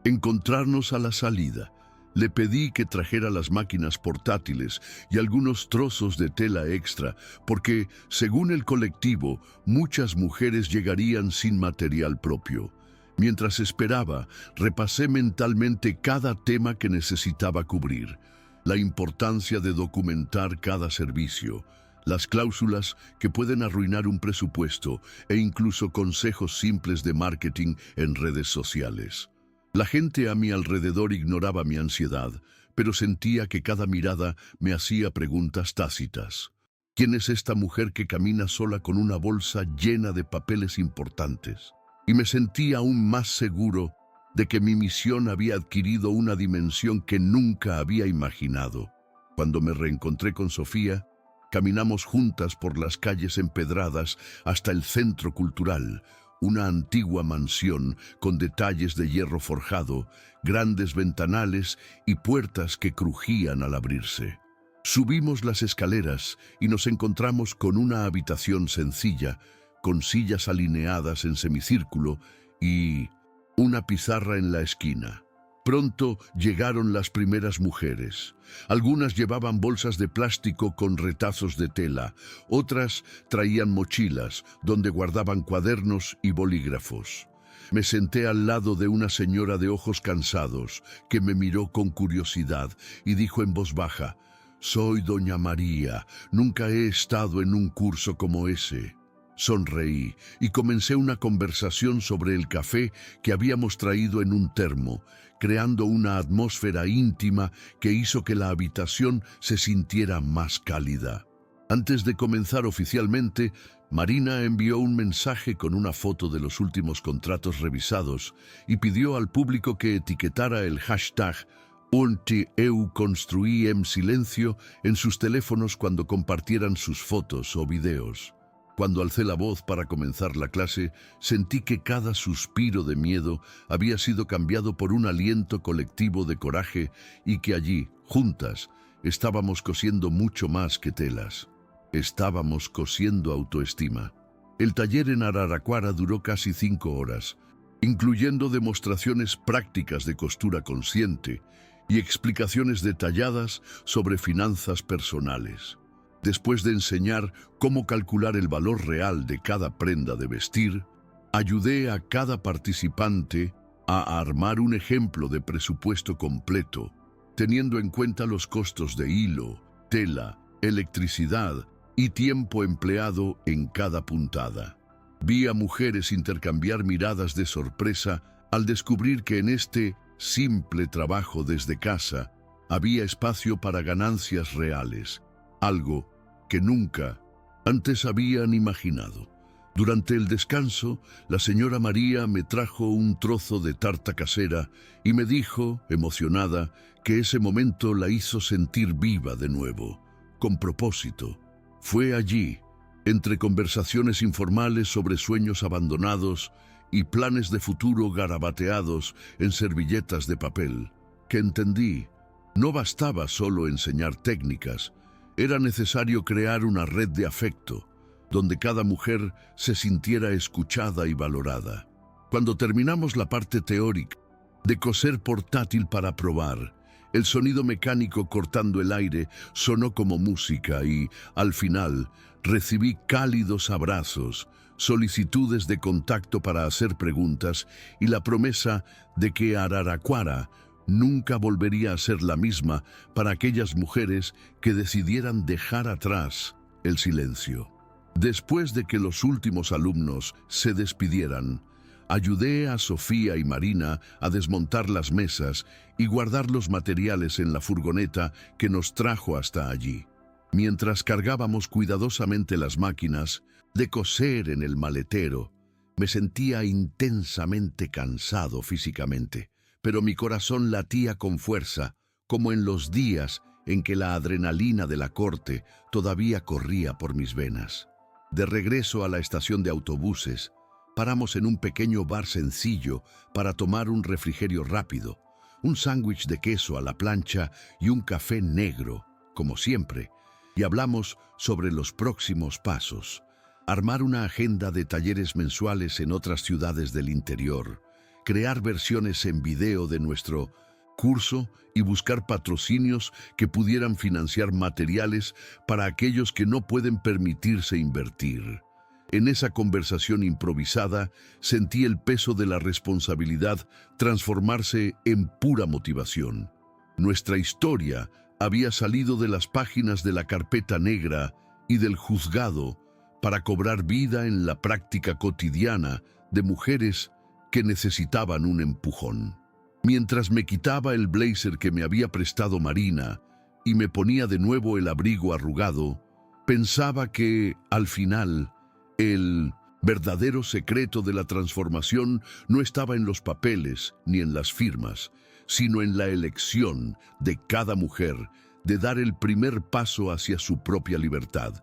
encontrarnos a la salida. Le pedí que trajera las máquinas portátiles y algunos trozos de tela extra, porque, según el colectivo, muchas mujeres llegarían sin material propio. Mientras esperaba, repasé mentalmente cada tema que necesitaba cubrir, la importancia de documentar cada servicio, las cláusulas que pueden arruinar un presupuesto e incluso consejos simples de marketing en redes sociales. La gente a mi alrededor ignoraba mi ansiedad, pero sentía que cada mirada me hacía preguntas tácitas. ¿Quién es esta mujer que camina sola con una bolsa llena de papeles importantes? Y me sentí aún más seguro de que mi misión había adquirido una dimensión que nunca había imaginado. Cuando me reencontré con Sofía, caminamos juntas por las calles empedradas hasta el centro cultural, una antigua mansión con detalles de hierro forjado, grandes ventanales y puertas que crujían al abrirse. Subimos las escaleras y nos encontramos con una habitación sencilla, con sillas alineadas en semicírculo y una pizarra en la esquina. Pronto llegaron las primeras mujeres. Algunas llevaban bolsas de plástico con retazos de tela, otras traían mochilas donde guardaban cuadernos y bolígrafos. Me senté al lado de una señora de ojos cansados que me miró con curiosidad y dijo en voz baja: «Soy doña María, nunca he estado en un curso como ese». Sonreí y comencé una conversación sobre el café que habíamos traído en un termo, creando una atmósfera íntima que hizo que la habitación se sintiera más cálida. Antes de comenzar oficialmente, Marina envió un mensaje con una foto de los últimos contratos revisados y pidió al público que etiquetara el hashtag «Unti eu construí en silencio» en sus teléfonos cuando compartieran sus fotos o videos. Cuando alcé la voz para comenzar la clase, sentí que cada suspiro de miedo había sido cambiado por un aliento colectivo de coraje y que allí, juntas, estábamos cosiendo mucho más que telas. Estábamos cosiendo autoestima. El taller en Araraquara duró casi 5 horas, incluyendo demostraciones prácticas de costura consciente y explicaciones detalladas sobre finanzas personales. Después de enseñar cómo calcular el valor real de cada prenda de vestir, ayudé a cada participante a armar un ejemplo de presupuesto completo, teniendo en cuenta los costos de hilo, tela, electricidad y tiempo empleado en cada puntada. Vi a mujeres intercambiar miradas de sorpresa al descubrir que en este simple trabajo desde casa había espacio para ganancias reales, algo que nunca antes habían imaginado. Durante el descanso, la señora María me trajo un trozo de tarta casera y me dijo, emocionada, que ese momento la hizo sentir viva de nuevo, con propósito. Fue allí, entre conversaciones informales sobre sueños abandonados y planes de futuro garabateados en servilletas de papel, que entendí, no bastaba solo enseñar técnicas. Era necesario crear una red de afecto, donde cada mujer se sintiera escuchada y valorada. Cuando terminamos la parte teórica de coser portátil para probar, el sonido mecánico cortando el aire sonó como música y, al final, recibí cálidos abrazos, solicitudes de contacto para hacer preguntas y la promesa de que Araraquara nunca volvería a ser la misma para aquellas mujeres que decidieran dejar atrás el silencio. Después de que los últimos alumnos se despidieran, ayudé a Sofía y Marina a desmontar las mesas y guardar los materiales en la furgoneta que nos trajo hasta allí. Mientras cargábamos cuidadosamente las máquinas de coser en el maletero, me sentía intensamente cansado físicamente, pero mi corazón latía con fuerza, como en los días en que la adrenalina de la corte todavía corría por mis venas. De regreso a la estación de autobuses, paramos en un pequeño bar sencillo para tomar un refrigerio rápido, un sándwich de queso a la plancha y un café negro, como siempre, y hablamos sobre los próximos pasos, armar una agenda de talleres mensuales en otras ciudades del interior, crear versiones en video de nuestro curso y buscar patrocinios que pudieran financiar materiales para aquellos que no pueden permitirse invertir. En esa conversación improvisada sentí el peso de la responsabilidad transformarse en pura motivación. Nuestra historia había salido de las páginas de la carpeta negra y del juzgado para cobrar vida en la práctica cotidiana de mujeres que necesitaban un empujón. Mientras me quitaba el blazer que me había prestado Marina y me ponía de nuevo el abrigo arrugado, pensaba que, al final, el verdadero secreto de la transformación no estaba en los papeles ni en las firmas, sino en la elección de cada mujer de dar el primer paso hacia su propia libertad.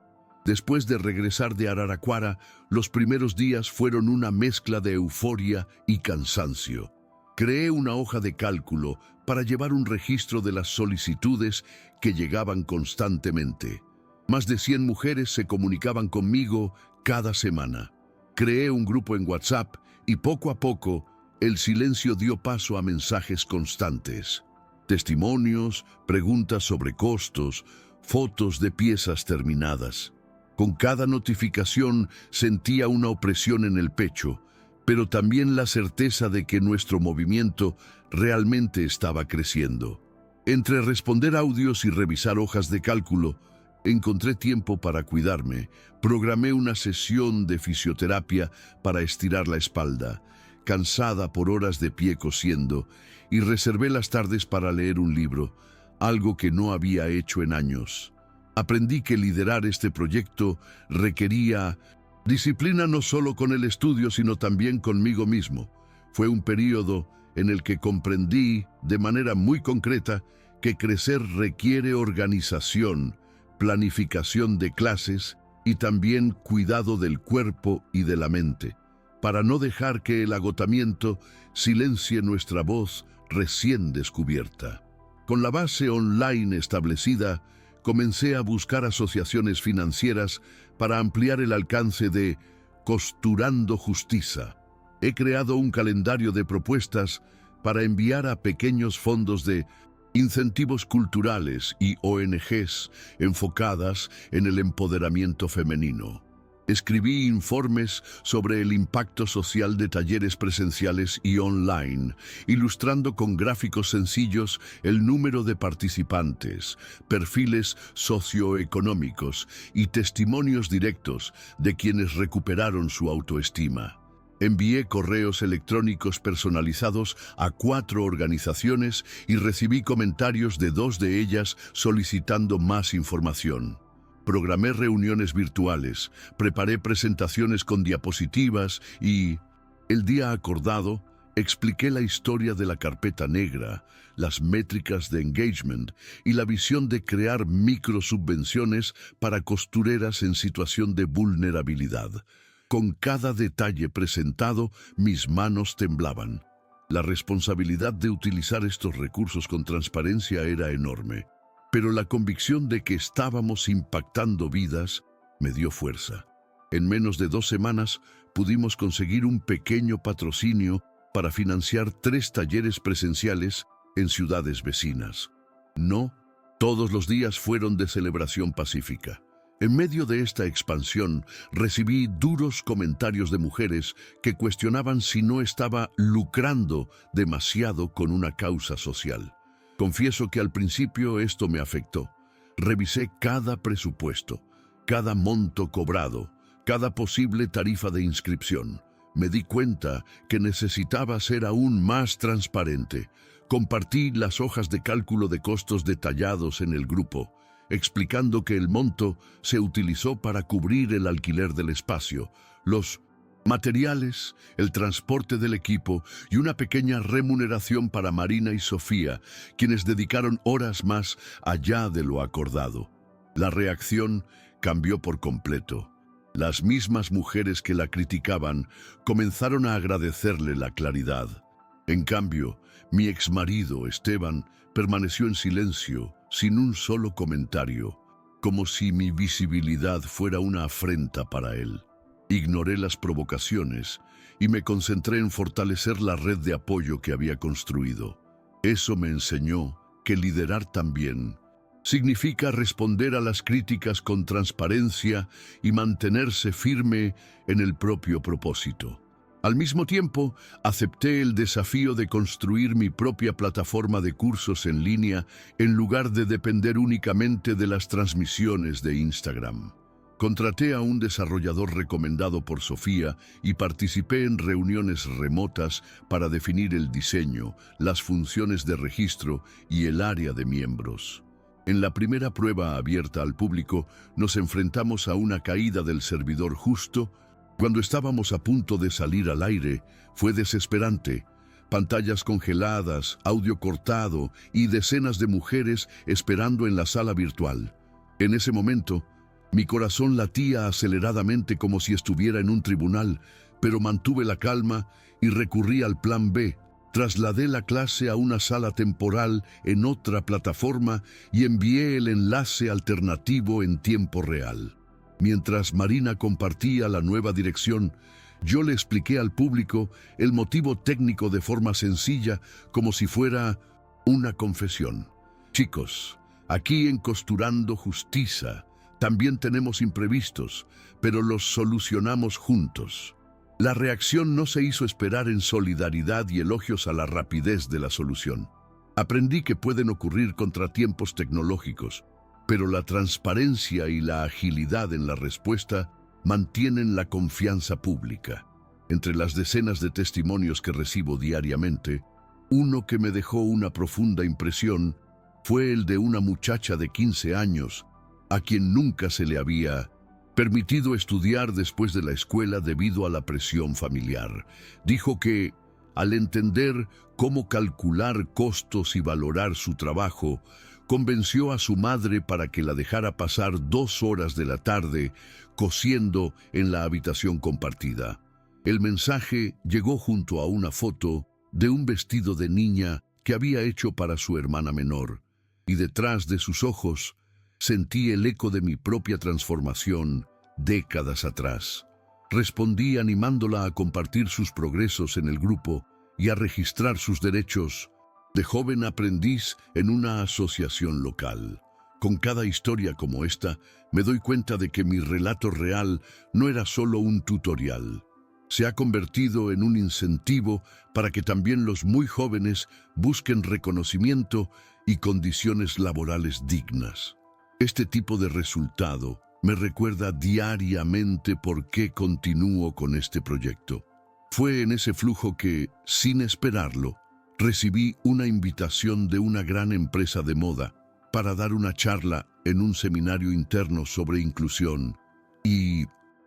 Después de regresar de Araraquara, los primeros días fueron una mezcla de euforia y cansancio. Creé una hoja de cálculo para llevar un registro de las solicitudes que llegaban constantemente. Más de 100 mujeres se comunicaban conmigo cada semana. Creé un grupo en WhatsApp y poco a poco el silencio dio paso a mensajes constantes. Testimonios, preguntas sobre costos, fotos de piezas terminadas. Con cada notificación sentía una opresión en el pecho, pero también la certeza de que nuestro movimiento realmente estaba creciendo. Entre responder audios y revisar hojas de cálculo, encontré tiempo para cuidarme. Programé una sesión de fisioterapia para estirar la espalda, cansada por horas de pie cosiendo, y reservé las tardes para leer un libro, algo que no había hecho en años. Aprendí que liderar este proyecto requería disciplina no solo con el estudio, sino también conmigo mismo. Fue un periodo en el que comprendí de manera muy concreta que crecer requiere organización, planificación de clases y también cuidado del cuerpo y de la mente, para no dejar que el agotamiento silencie nuestra voz recién descubierta. Con la base online establecida, comencé a buscar asociaciones financieras para ampliar el alcance de Costurando Justiza. He creado un calendario de propuestas para enviar a pequeños fondos de incentivos culturales y ONGs enfocadas en el empoderamiento femenino. Escribí informes sobre el impacto social de talleres presenciales y online, ilustrando con gráficos sencillos el número de participantes, perfiles socioeconómicos y testimonios directos de quienes recuperaron su autoestima. Envié correos electrónicos personalizados a 4 organizaciones y recibí comentarios de 2 de ellas solicitando más información. Programé reuniones virtuales, preparé presentaciones con diapositivas y, el día acordado, expliqué la historia de la carpeta negra, las métricas de engagement y la visión de crear microsubvenciones para costureras en situación de vulnerabilidad. Con cada detalle presentado, mis manos temblaban. La responsabilidad de utilizar estos recursos con transparencia era enorme, pero la convicción de que estábamos impactando vidas me dio fuerza. En menos de 2 semanas pudimos conseguir un pequeño patrocinio para financiar 3 talleres presenciales en ciudades vecinas. No, todos los días fueron de celebración pacífica. En medio de esta expansión, recibí duros comentarios de mujeres que cuestionaban si no estaba lucrando demasiado con una causa social. Confieso que al principio esto me afectó. Revisé cada presupuesto, cada monto cobrado, cada posible tarifa de inscripción. Me di cuenta que necesitaba ser aún más transparente. Compartí las hojas de cálculo de costos detallados en el grupo, explicando que el monto se utilizó para cubrir el alquiler del espacio, los materiales, el transporte del equipo y una pequeña remuneración para Marina y Sofía, quienes dedicaron horas más allá de lo acordado. La reacción cambió por completo. Las mismas mujeres que la criticaban comenzaron a agradecerle la claridad. En cambio, mi exmarido, Esteban, permaneció en silencio, sin un solo comentario, como si mi visibilidad fuera una afrenta para él. Ignoré las provocaciones y me concentré en fortalecer la red de apoyo que había construido. Eso me enseñó que liderar también significa responder a las críticas con transparencia y mantenerse firme en el propio propósito. Al mismo tiempo, acepté el desafío de construir mi propia plataforma de cursos en línea en lugar de depender únicamente de las transmisiones de Instagram. Contraté a un desarrollador recomendado por Sofía y participé en reuniones remotas para definir el diseño, las funciones de registro y el área de miembros. En la primera prueba abierta al público, nos enfrentamos a una caída del servidor justo cuando estábamos a punto de salir al aire. Fue desesperante. Pantallas congeladas, audio cortado y decenas de mujeres esperando en la sala virtual. En ese momento, mi corazón latía aceleradamente como si estuviera en un tribunal, pero mantuve la calma y recurrí al plan B. Trasladé la clase a una sala temporal en otra plataforma y envié el enlace alternativo en tiempo real. Mientras Marina compartía la nueva dirección, Yo le expliqué al público el motivo técnico de forma sencilla, como si fuera una confesión. Chicos, aquí en Costurando Justicia también tenemos imprevistos, pero los solucionamos juntos. La reacción no se hizo esperar en solidaridad y elogios a la rapidez de la solución. Aprendí que pueden ocurrir contratiempos tecnológicos, pero la transparencia y la agilidad en la respuesta mantienen la confianza pública. Entre las decenas de testimonios que recibo diariamente, uno que me dejó una profunda impresión fue el de una muchacha de 15 años a quien nunca se le había permitido estudiar después de la escuela debido a la presión familiar. Dijo que, al entender cómo calcular costos y valorar su trabajo, convenció a su madre para que la dejara pasar 2 horas de la tarde cosiendo en la habitación compartida. El mensaje llegó junto a una foto de un vestido de niña que había hecho para su hermana menor, y detrás de sus ojos sentí el eco de mi propia transformación décadas atrás. Respondí animándola a compartir sus progresos en el grupo y a registrar sus derechos de joven aprendiz en una asociación local. Con cada historia como esta, me doy cuenta de que mi relato real no era solo un tutorial. Se ha convertido en un incentivo para que también los muy jóvenes busquen reconocimiento y condiciones laborales dignas. Este tipo de resultado me recuerda diariamente por qué continúo con este proyecto. Fue en ese flujo que, sin esperarlo, recibí una invitación de una gran empresa de moda para dar una charla en un seminario interno sobre inclusión y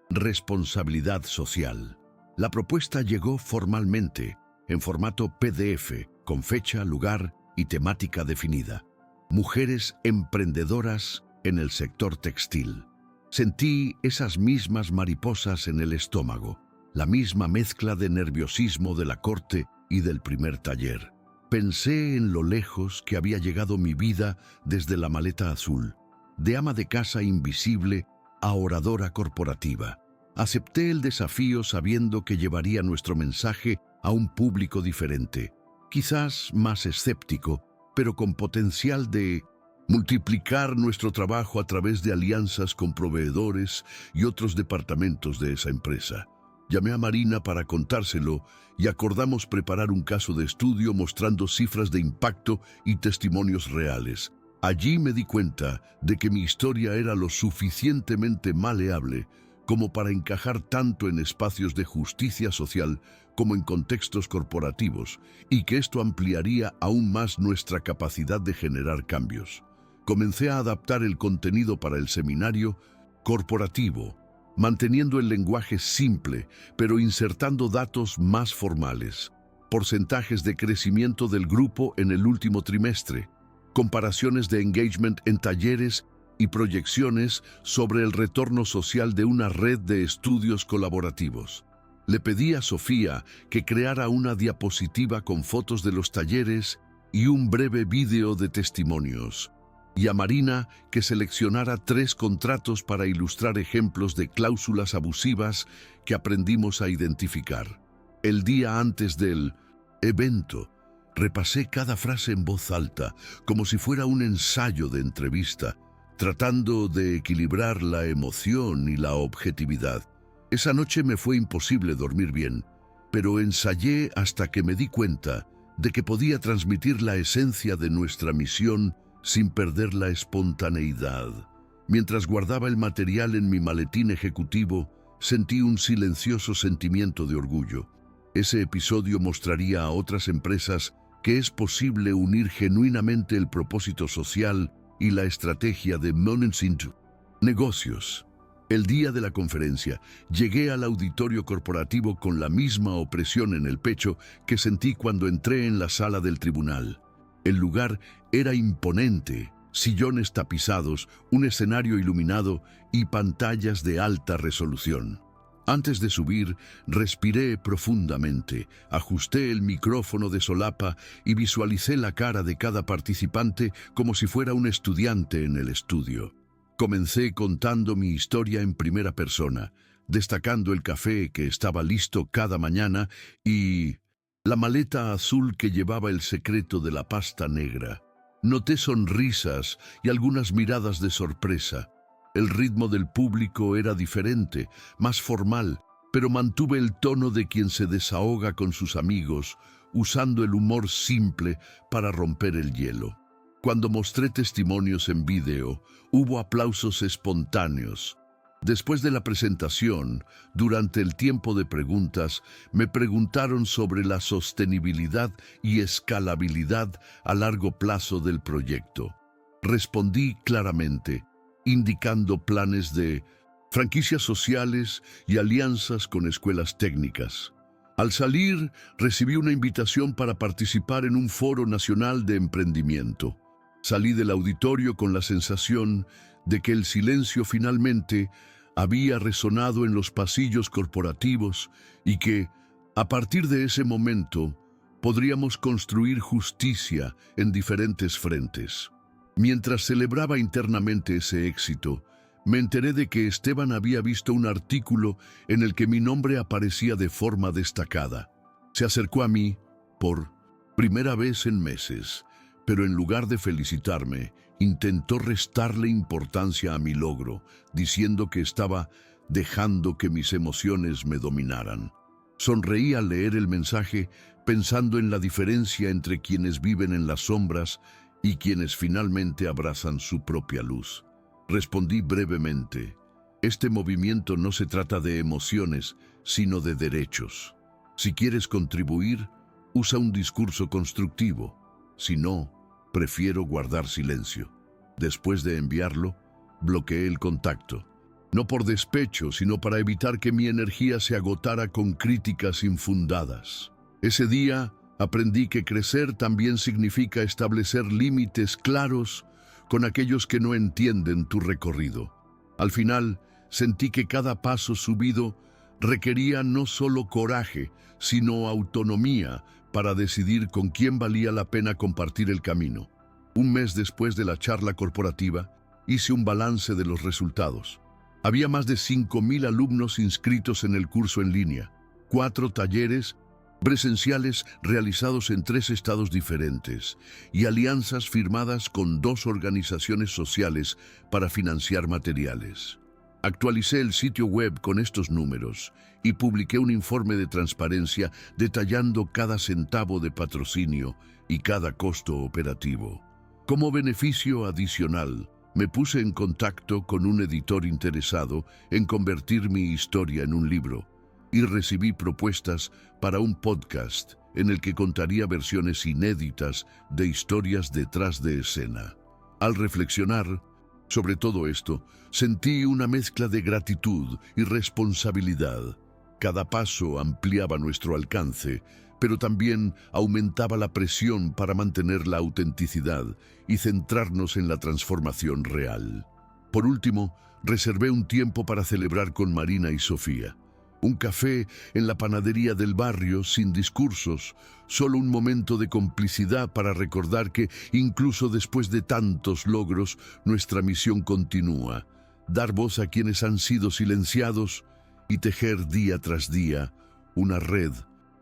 responsabilidad social. La propuesta llegó formalmente, en formato PDF, con fecha, lugar y temática definida. Mujeres emprendedoras en el sector textil. Sentí esas mismas mariposas en el estómago, la misma mezcla de nerviosismo de la corte y del primer taller. Pensé en lo lejos que había llegado mi vida desde la maleta azul, de ama de casa invisible a oradora corporativa. Acepté el desafío sabiendo que llevaría nuestro mensaje a un público diferente, quizás más escéptico, pero con potencial de multiplicar nuestro trabajo a través de alianzas con proveedores y otros departamentos de esa empresa. Llamé a Marina para contárselo y acordamos preparar un caso de estudio mostrando cifras de impacto y testimonios reales. Allí me di cuenta de que mi historia era lo suficientemente maleable como para encajar tanto en espacios de justicia social como en contextos corporativos, y que esto ampliaría aún más nuestra capacidad de generar cambios. Comencé a adaptar el contenido para el seminario corporativo, manteniendo el lenguaje simple, pero insertando datos más formales, porcentajes de crecimiento del grupo en el último trimestre, comparaciones de engagement en talleres y proyecciones sobre el retorno social de una red de estudios colaborativos. Le pedí a Sofía que creara una diapositiva con fotos de los talleres y un breve vídeo de testimonios, y a Marina que seleccionara 3 contratos para ilustrar ejemplos de cláusulas abusivas que aprendimos a identificar. El día antes del evento, repasé cada frase en voz alta, como si fuera un ensayo de entrevista, tratando de equilibrar la emoción y la objetividad. Esa noche me fue imposible dormir bien, pero ensayé hasta que me di cuenta de que podía transmitir la esencia de nuestra misión sin perder la espontaneidad. Mientras guardaba el material en mi maletín ejecutivo, sentí un silencioso sentimiento de orgullo. Ese episodio mostraría a otras empresas que es posible unir genuinamente el propósito social y la estrategia de Moments into Negocios. El día de la conferencia, llegué al auditorio corporativo con la misma opresión en el pecho que sentí cuando entré en la sala del tribunal. El lugar era imponente, sillones tapizados, un escenario iluminado y pantallas de alta resolución. Antes de subir, respiré profundamente, ajusté el micrófono de solapa y visualicé la cara de cada participante como si fuera un estudiante en el estudio. Comencé contando mi historia en primera persona, destacando el café que estaba listo cada mañana y la maleta azul que llevaba el secreto de la pasta negra. Noté sonrisas y algunas miradas de sorpresa. El ritmo del público era diferente, más formal, pero mantuve el tono de quien se desahoga con sus amigos, usando el humor simple para romper el hielo. Cuando mostré testimonios en vídeo, hubo aplausos espontáneos. Después de la presentación, durante el tiempo de preguntas, me preguntaron sobre la sostenibilidad y escalabilidad a largo plazo del proyecto. Respondí claramente, indicando planes de franquicias sociales y alianzas con escuelas técnicas. Al salir, recibí una invitación para participar en un foro nacional de emprendimiento. Salí del auditorio con la sensación de que el silencio finalmente había resonado en los pasillos corporativos y que, a partir de ese momento, podríamos construir justicia en diferentes frentes. Mientras celebraba internamente ese éxito, me enteré de que Esteban había visto un artículo en el que mi nombre aparecía de forma destacada. Se acercó a mí por primera vez en meses, pero en lugar de felicitarme, intentó restarle importancia a mi logro, diciendo que estaba dejando que mis emociones me dominaran. Sonreí al leer el mensaje, pensando en la diferencia entre quienes viven en las sombras y quienes finalmente abrazan su propia luz. Respondí brevemente, este movimiento no se trata de emociones, sino de derechos. Si quieres contribuir, usa un discurso constructivo. Si no, prefiero guardar silencio. Después de enviarlo, bloqueé el contacto. No por despecho, sino para evitar que mi energía se agotara con críticas infundadas. Ese día aprendí que crecer también significa establecer límites claros con aquellos que no entienden tu recorrido. Al final, sentí que cada paso subido requería no solo coraje, sino autonomía para decidir con quién valía la pena compartir el camino. Un mes después de la charla corporativa, hice un balance de los resultados. Había más de 5,000 alumnos inscritos en el curso en línea, 4 talleres presenciales realizados en 3 estados diferentes y alianzas firmadas con 2 organizaciones sociales para financiar materiales. Actualicé el sitio web con estos números y publiqué un informe de transparencia detallando cada centavo de patrocinio y cada costo operativo. Como beneficio adicional, me puse en contacto con un editor interesado en convertir mi historia en un libro y recibí propuestas para un podcast en el que contaría versiones inéditas de historias detrás de escena. Al reflexionar sobre todo esto, sentí una mezcla de gratitud y responsabilidad. Cada paso ampliaba nuestro alcance, pero también aumentaba la presión para mantener la autenticidad y centrarnos en la transformación real. Por último, reservé un tiempo para celebrar con Marina y Sofía. Un café en la panadería del barrio, sin discursos, solo un momento de complicidad para recordar que, incluso después de tantos logros, nuestra misión continúa: dar voz a quienes han sido silenciados y tejer día tras día una red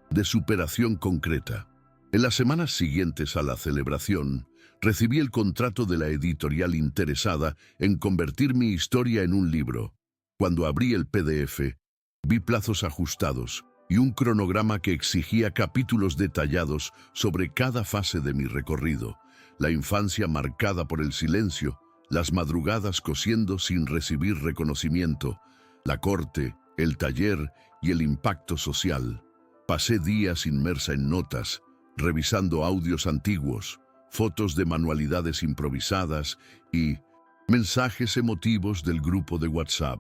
de superación concreta. En las semanas siguientes a la celebración, recibí el contrato de la editorial interesada en convertir mi historia en un libro. Cuando abrí el PDF, vi plazos ajustados y un cronograma que exigía capítulos detallados sobre cada fase de mi recorrido: la infancia marcada por el silencio, las madrugadas cosiendo sin recibir reconocimiento, la corte, el taller y el impacto social. Pasé días inmersa en notas, revisando audios antiguos, fotos de manualidades improvisadas y mensajes emotivos del grupo de WhatsApp.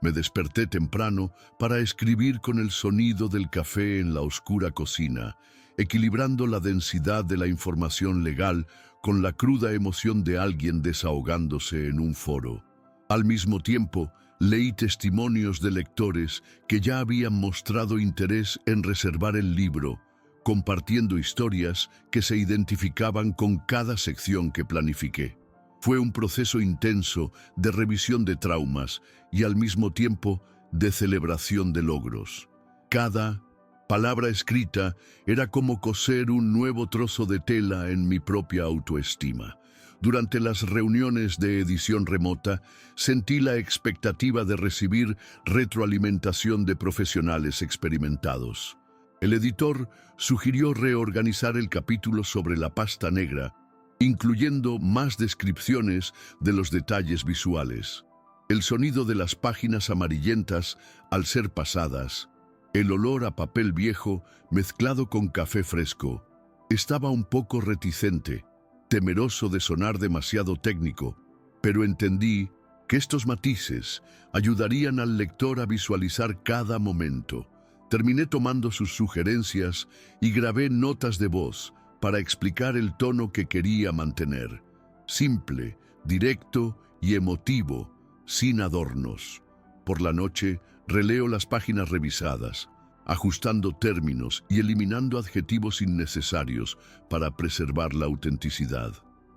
Me desperté temprano para escribir con el sonido del café en la oscura cocina, equilibrando la densidad de la información legal con la cruda emoción de alguien desahogándose en un foro. Al mismo tiempo, leí testimonios de lectores que ya habían mostrado interés en reservar el libro, compartiendo historias que se identificaban con cada sección que planifiqué. Fue un proceso intenso de revisión de traumas y al mismo tiempo de celebración de logros. Cada palabra escrita era como coser un nuevo trozo de tela en mi propia autoestima. Durante las reuniones de edición remota, sentí la expectativa de recibir retroalimentación de profesionales experimentados. El editor sugirió reorganizar el capítulo sobre la pasta negra, incluyendo más descripciones de los detalles visuales. El sonido de las páginas amarillentas al ser pasadas, el olor a papel viejo mezclado con café fresco. Estaba un poco reticente, temeroso de sonar demasiado técnico, pero entendí que estos matices ayudarían al lector a visualizar cada momento. Terminé tomando sus sugerencias y grabé notas de voz para explicar el tono que quería mantener. Simple, directo y emotivo, sin adornos. Por la noche, releo las páginas revisadas, ajustando términos y eliminando adjetivos innecesarios para preservar la autenticidad.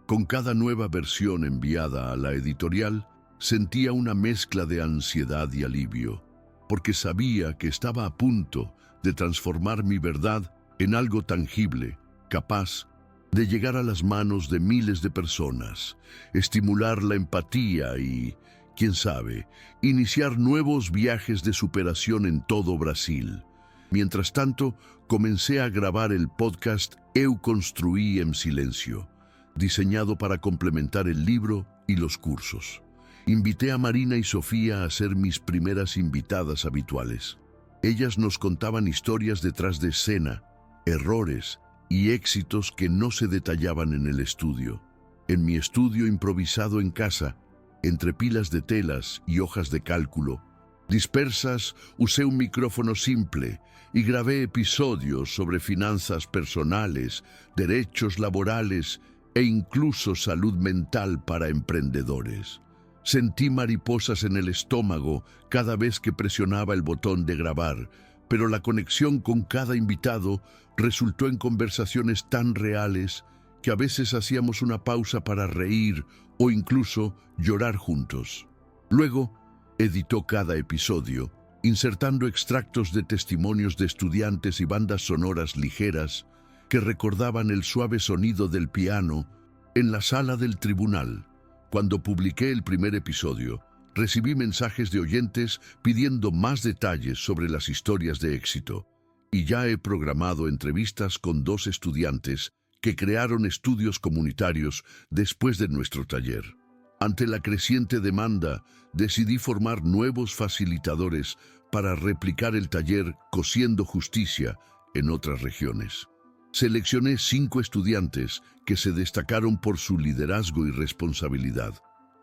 Con cada nueva versión enviada a la editorial, sentía una mezcla de ansiedad y alivio, porque sabía que estaba a punto de transformar mi verdad en algo tangible, capaz de llegar a las manos de miles de personas, estimular la empatía y, quién sabe, iniciar nuevos viajes de superación en todo Brasil. Mientras tanto, comencé a grabar el podcast Eu Construí en Silencio, diseñado para complementar el libro y los cursos. Invité a Marina y Sofía a ser mis primeras invitadas habituales. Ellas nos contaban historias detrás de escena, errores y éxitos que no se detallaban en el estudio. En mi estudio improvisado en casa, entre pilas de telas y hojas de cálculo dispersas, usé un micrófono simple y grabé episodios sobre finanzas personales, derechos laborales e incluso salud mental para emprendedores. Sentí mariposas en el estómago cada vez que presionaba el botón de grabar, pero la conexión con cada invitado resultó en conversaciones tan reales que a veces hacíamos una pausa para reír o incluso llorar juntos. Luego, editó cada episodio, insertando extractos de testimonios de estudiantes y bandas sonoras ligeras que recordaban el suave sonido del piano en la sala del tribunal. Cuando publiqué el primer episodio, recibí mensajes de oyentes pidiendo más detalles sobre las historias de éxito, y ya he programado entrevistas con 2 estudiantes que crearon estudios comunitarios después de nuestro taller. Ante la creciente demanda, decidí formar nuevos facilitadores para replicar el taller Cosiendo Justicia en otras regiones. Seleccioné 5 estudiantes que se destacaron por su liderazgo y responsabilidad,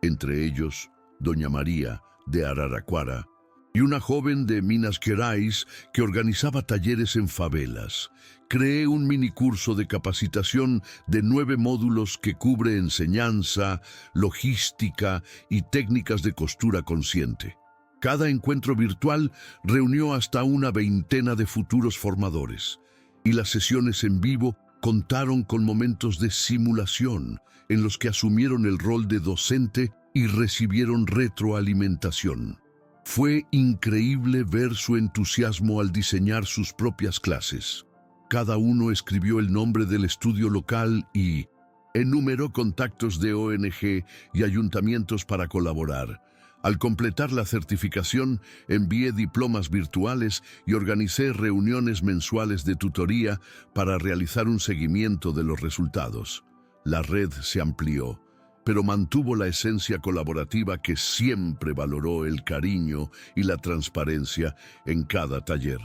entre ellos Doña María, de Araraquara, y una joven de Minas Gerais que organizaba talleres en favelas. Creé un minicurso de capacitación de 9 módulos que cubre enseñanza, logística y técnicas de costura consciente. Cada encuentro virtual reunió hasta una veintena de futuros formadores, y las sesiones en vivo contaron con momentos de simulación en los que asumieron el rol de docente y recibieron retroalimentación. Fue increíble ver su entusiasmo al diseñar sus propias clases. Cada uno escribió el nombre del estudio local y enumeró contactos de ONG y ayuntamientos para colaborar. Al completar la certificación, envié diplomas virtuales y organicé reuniones mensuales de tutoría para realizar un seguimiento de los resultados. La red se amplió, pero mantuvo la esencia colaborativa que siempre valoró el cariño y la transparencia en cada taller.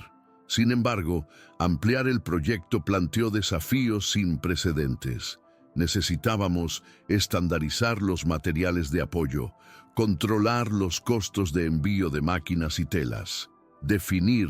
Sin embargo, ampliar el proyecto planteó desafíos sin precedentes. Necesitábamos estandarizar los materiales de apoyo, controlar los costos de envío de máquinas y telas, definir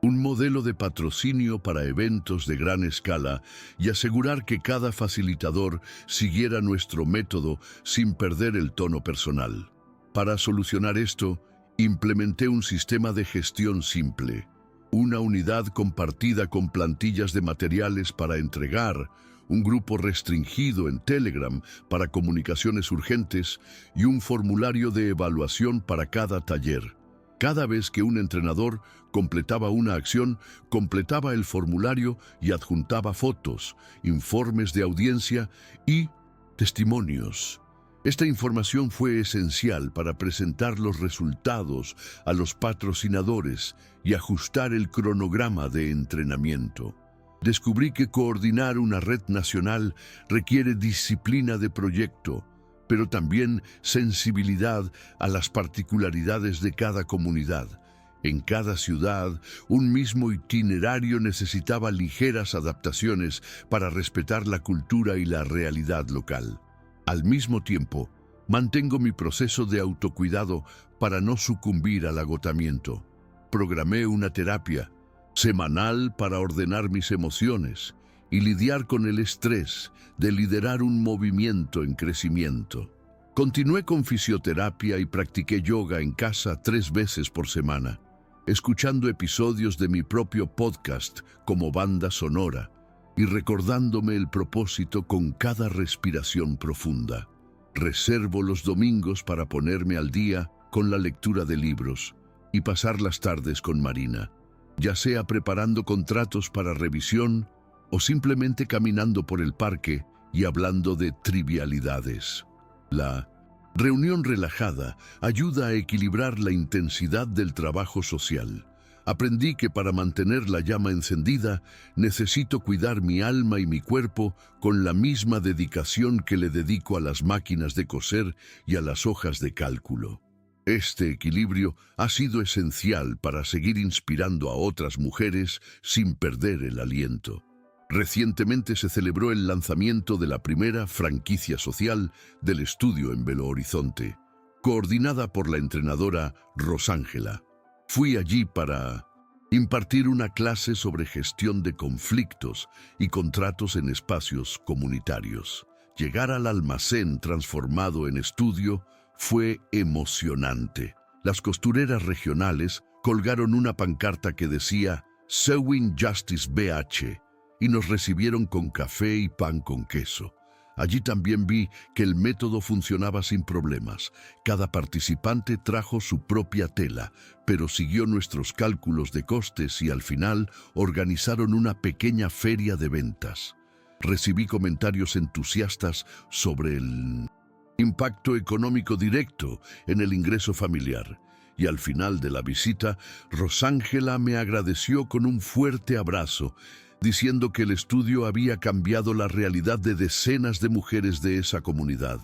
un modelo de patrocinio para eventos de gran escala y asegurar que cada facilitador siguiera nuestro método sin perder el tono personal. Para solucionar esto, implementé un sistema de gestión simple, una unidad compartida con plantillas de materiales para entregar, un grupo restringido en Telegram para comunicaciones urgentes y un formulario de evaluación para cada taller. Cada vez que un entrenador completaba una acción, completaba el formulario y adjuntaba fotos, informes de audiencia y testimonios. Esta información fue esencial para presentar los resultados a los patrocinadores y ajustar el cronograma de entrenamiento. Descubrí que coordinar una red nacional requiere disciplina de proyecto, pero también sensibilidad a las particularidades de cada comunidad. En cada ciudad, un mismo itinerario necesitaba ligeras adaptaciones para respetar la cultura y la realidad local. Al mismo tiempo, mantengo mi proceso de autocuidado para no sucumbir al agotamiento. Programé una terapia semanal para ordenar mis emociones y lidiar con el estrés de liderar un movimiento en crecimiento. Continué con fisioterapia y practiqué yoga en casa 3 veces por semana, escuchando episodios de mi propio podcast como banda sonora y recordándome el propósito con cada respiración profunda. Reservo los domingos para ponerme al día con la lectura de libros y pasar las tardes con Marina, ya sea preparando contratos para revisión o simplemente caminando por el parque y hablando de trivialidades. La reunión relajada ayuda a equilibrar la intensidad del trabajo social. Aprendí que para mantener la llama encendida, necesito cuidar mi alma y mi cuerpo con la misma dedicación que le dedico a las máquinas de coser y a las hojas de cálculo. Este equilibrio ha sido esencial para seguir inspirando a otras mujeres sin perder el aliento. Recientemente se celebró el lanzamiento de la primera franquicia social del estudio en Belo Horizonte, coordinada por la entrenadora Rosángela. Fui allí para impartir una clase sobre gestión de conflictos y contratos en espacios comunitarios. Llegar al almacén transformado en estudio fue emocionante. Las costureras regionales colgaron una pancarta que decía Sewing Justice BH y nos recibieron con café y pan con queso. Allí también vi que el método funcionaba sin problemas. Cada participante trajo su propia tela, pero siguió nuestros cálculos de costes y al final organizaron una pequeña feria de ventas. Recibí comentarios entusiastas sobre el impacto económico directo en el ingreso familiar. Y al final de la visita, Rosángela me agradeció con un fuerte abrazo, diciendo que el estudio había cambiado la realidad de decenas de mujeres de esa comunidad.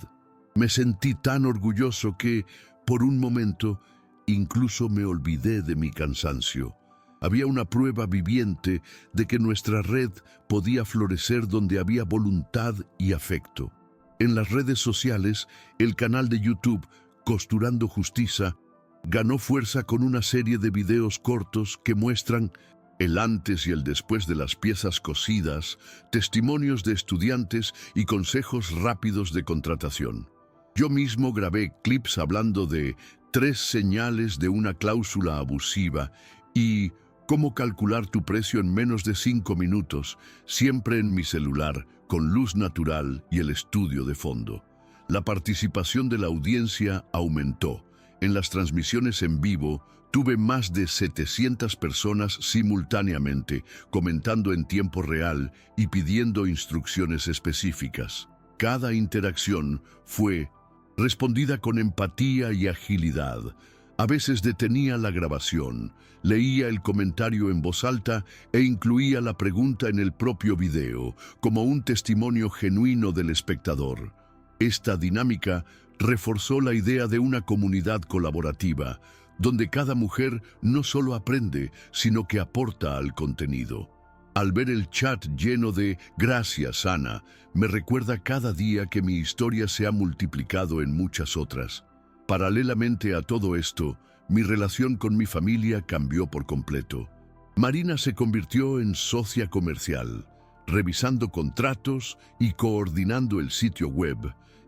Me sentí tan orgulloso que, por un momento, incluso me olvidé de mi cansancio. Había una prueba viviente de que nuestra red podía florecer donde había voluntad y afecto. En las redes sociales, el canal de YouTube Costurando Justicia ganó fuerza con una serie de videos cortos que muestran el antes y el después de las piezas cosidas, testimonios de estudiantes y consejos rápidos de contratación. Yo mismo grabé clips hablando de 3 señales de una cláusula abusiva y cómo calcular tu precio en menos de 5 minutos, siempre en mi celular, con luz natural y el estudio de fondo. La participación de la audiencia aumentó. En las transmisiones en vivo, tuve más de 700 personas simultáneamente, comentando en tiempo real y pidiendo instrucciones específicas. Cada interacción fue respondida con empatía y agilidad. A veces detenía la grabación, leía el comentario en voz alta e incluía la pregunta en el propio video, como un testimonio genuino del espectador. Esta dinámica reforzó la idea de una comunidad colaborativa, donde cada mujer no solo aprende, sino que aporta al contenido. Al ver el chat lleno de "Gracias, Ana", me recuerda cada día que mi historia se ha multiplicado en muchas otras. Paralelamente a todo esto, mi relación con mi familia cambió por completo. Marina se convirtió en socia comercial, revisando contratos y coordinando el sitio web,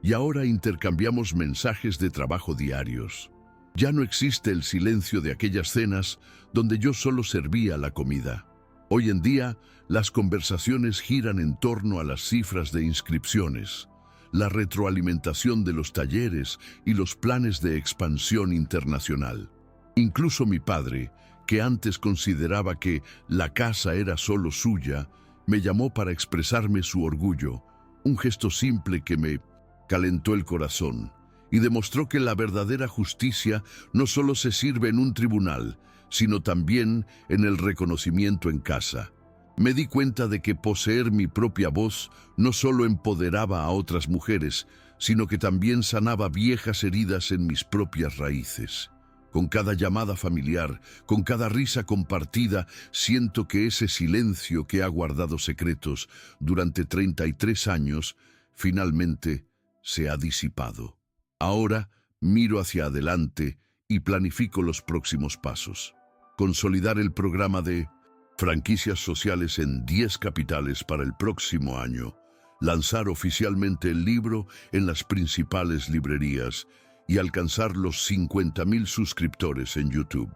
y ahora intercambiamos mensajes de trabajo diarios. Ya no existe el silencio de aquellas cenas donde yo solo servía la comida. Hoy en día, las conversaciones giran en torno a las cifras de inscripciones, la retroalimentación de los talleres y los planes de expansión internacional. Incluso mi padre, que antes consideraba que la casa era solo suya, me llamó para expresarme su orgullo, un gesto simple que me calentó el corazón y demostró que la verdadera justicia no solo se sirve en un tribunal, sino también en el reconocimiento en casa. Me di cuenta de que poseer mi propia voz no solo empoderaba a otras mujeres, sino que también sanaba viejas heridas en mis propias raíces. Con cada llamada familiar, con cada risa compartida, siento que ese silencio que ha guardado secretos durante 33 años, finalmente se ha disipado. Ahora miro hacia adelante y planifico los próximos pasos. Consolidar el programa de franquicias sociales en 10 capitales para el próximo año, lanzar oficialmente el libro en las principales librerías y alcanzar los 50.000 suscriptores en YouTube.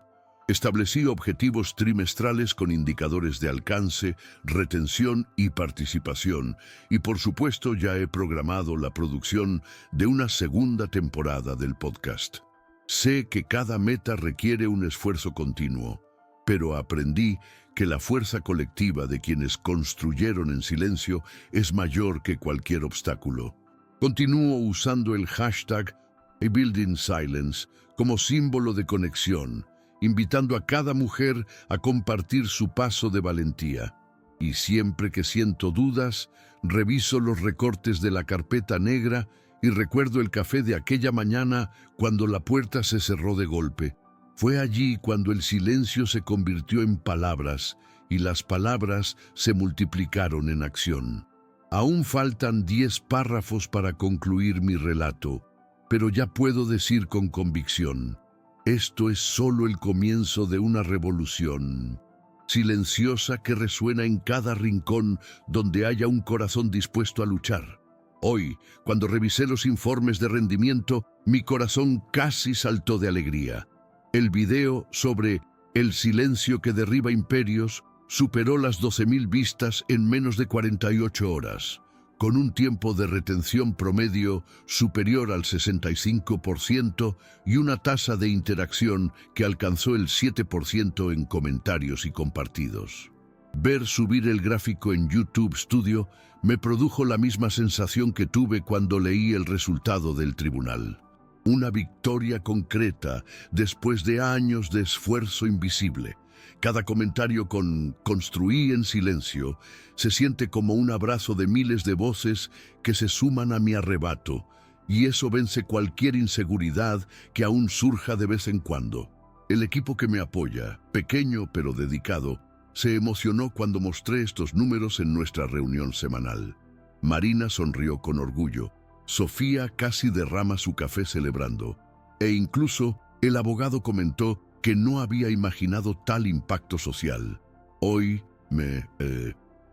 Establecí objetivos trimestrales con indicadores de alcance, retención y participación, y por supuesto ya he programado la producción de una segunda temporada del podcast. Sé que cada meta requiere un esfuerzo continuo, pero aprendí que la fuerza colectiva de quienes construyeron en silencio es mayor que cualquier obstáculo. Continúo usando el hashtag #BuildingSilence como símbolo de conexión, invitando a cada mujer a compartir su paso de valentía. Y siempre que siento dudas, reviso los recortes de la carpeta negra y recuerdo el café de aquella mañana cuando la puerta se cerró de golpe. Fue allí cuando el silencio se convirtió en palabras y las palabras se multiplicaron en acción. Aún faltan 10 párrafos para concluir mi relato, pero ya puedo decir con convicción: esto es solo el comienzo de una revolución silenciosa que resuena en cada rincón donde haya un corazón dispuesto a luchar. Hoy, cuando revisé los informes de rendimiento, mi corazón casi saltó de alegría. El video sobre el silencio que derriba imperios superó las 12.000 vistas en menos de 48 horas, con un tiempo de retención promedio superior al 65% y una tasa de interacción que alcanzó el 7% en comentarios y compartidos. Ver subir el gráfico en YouTube Studio me produjo la misma sensación que tuve cuando leí el resultado del tribunal. Una victoria concreta después de años de esfuerzo invisible. Cada comentario con "construí en silencio" se siente como un abrazo de miles de voces que se suman a mi arrebato, y eso vence cualquier inseguridad que aún surja de vez en cuando. El equipo que me apoya, pequeño pero dedicado, se emocionó cuando mostré estos números en nuestra reunión semanal. Marina sonrió con orgullo. Sofía casi derrama su café celebrando, e incluso el abogado comentó que no había imaginado tal impacto social. Hoy me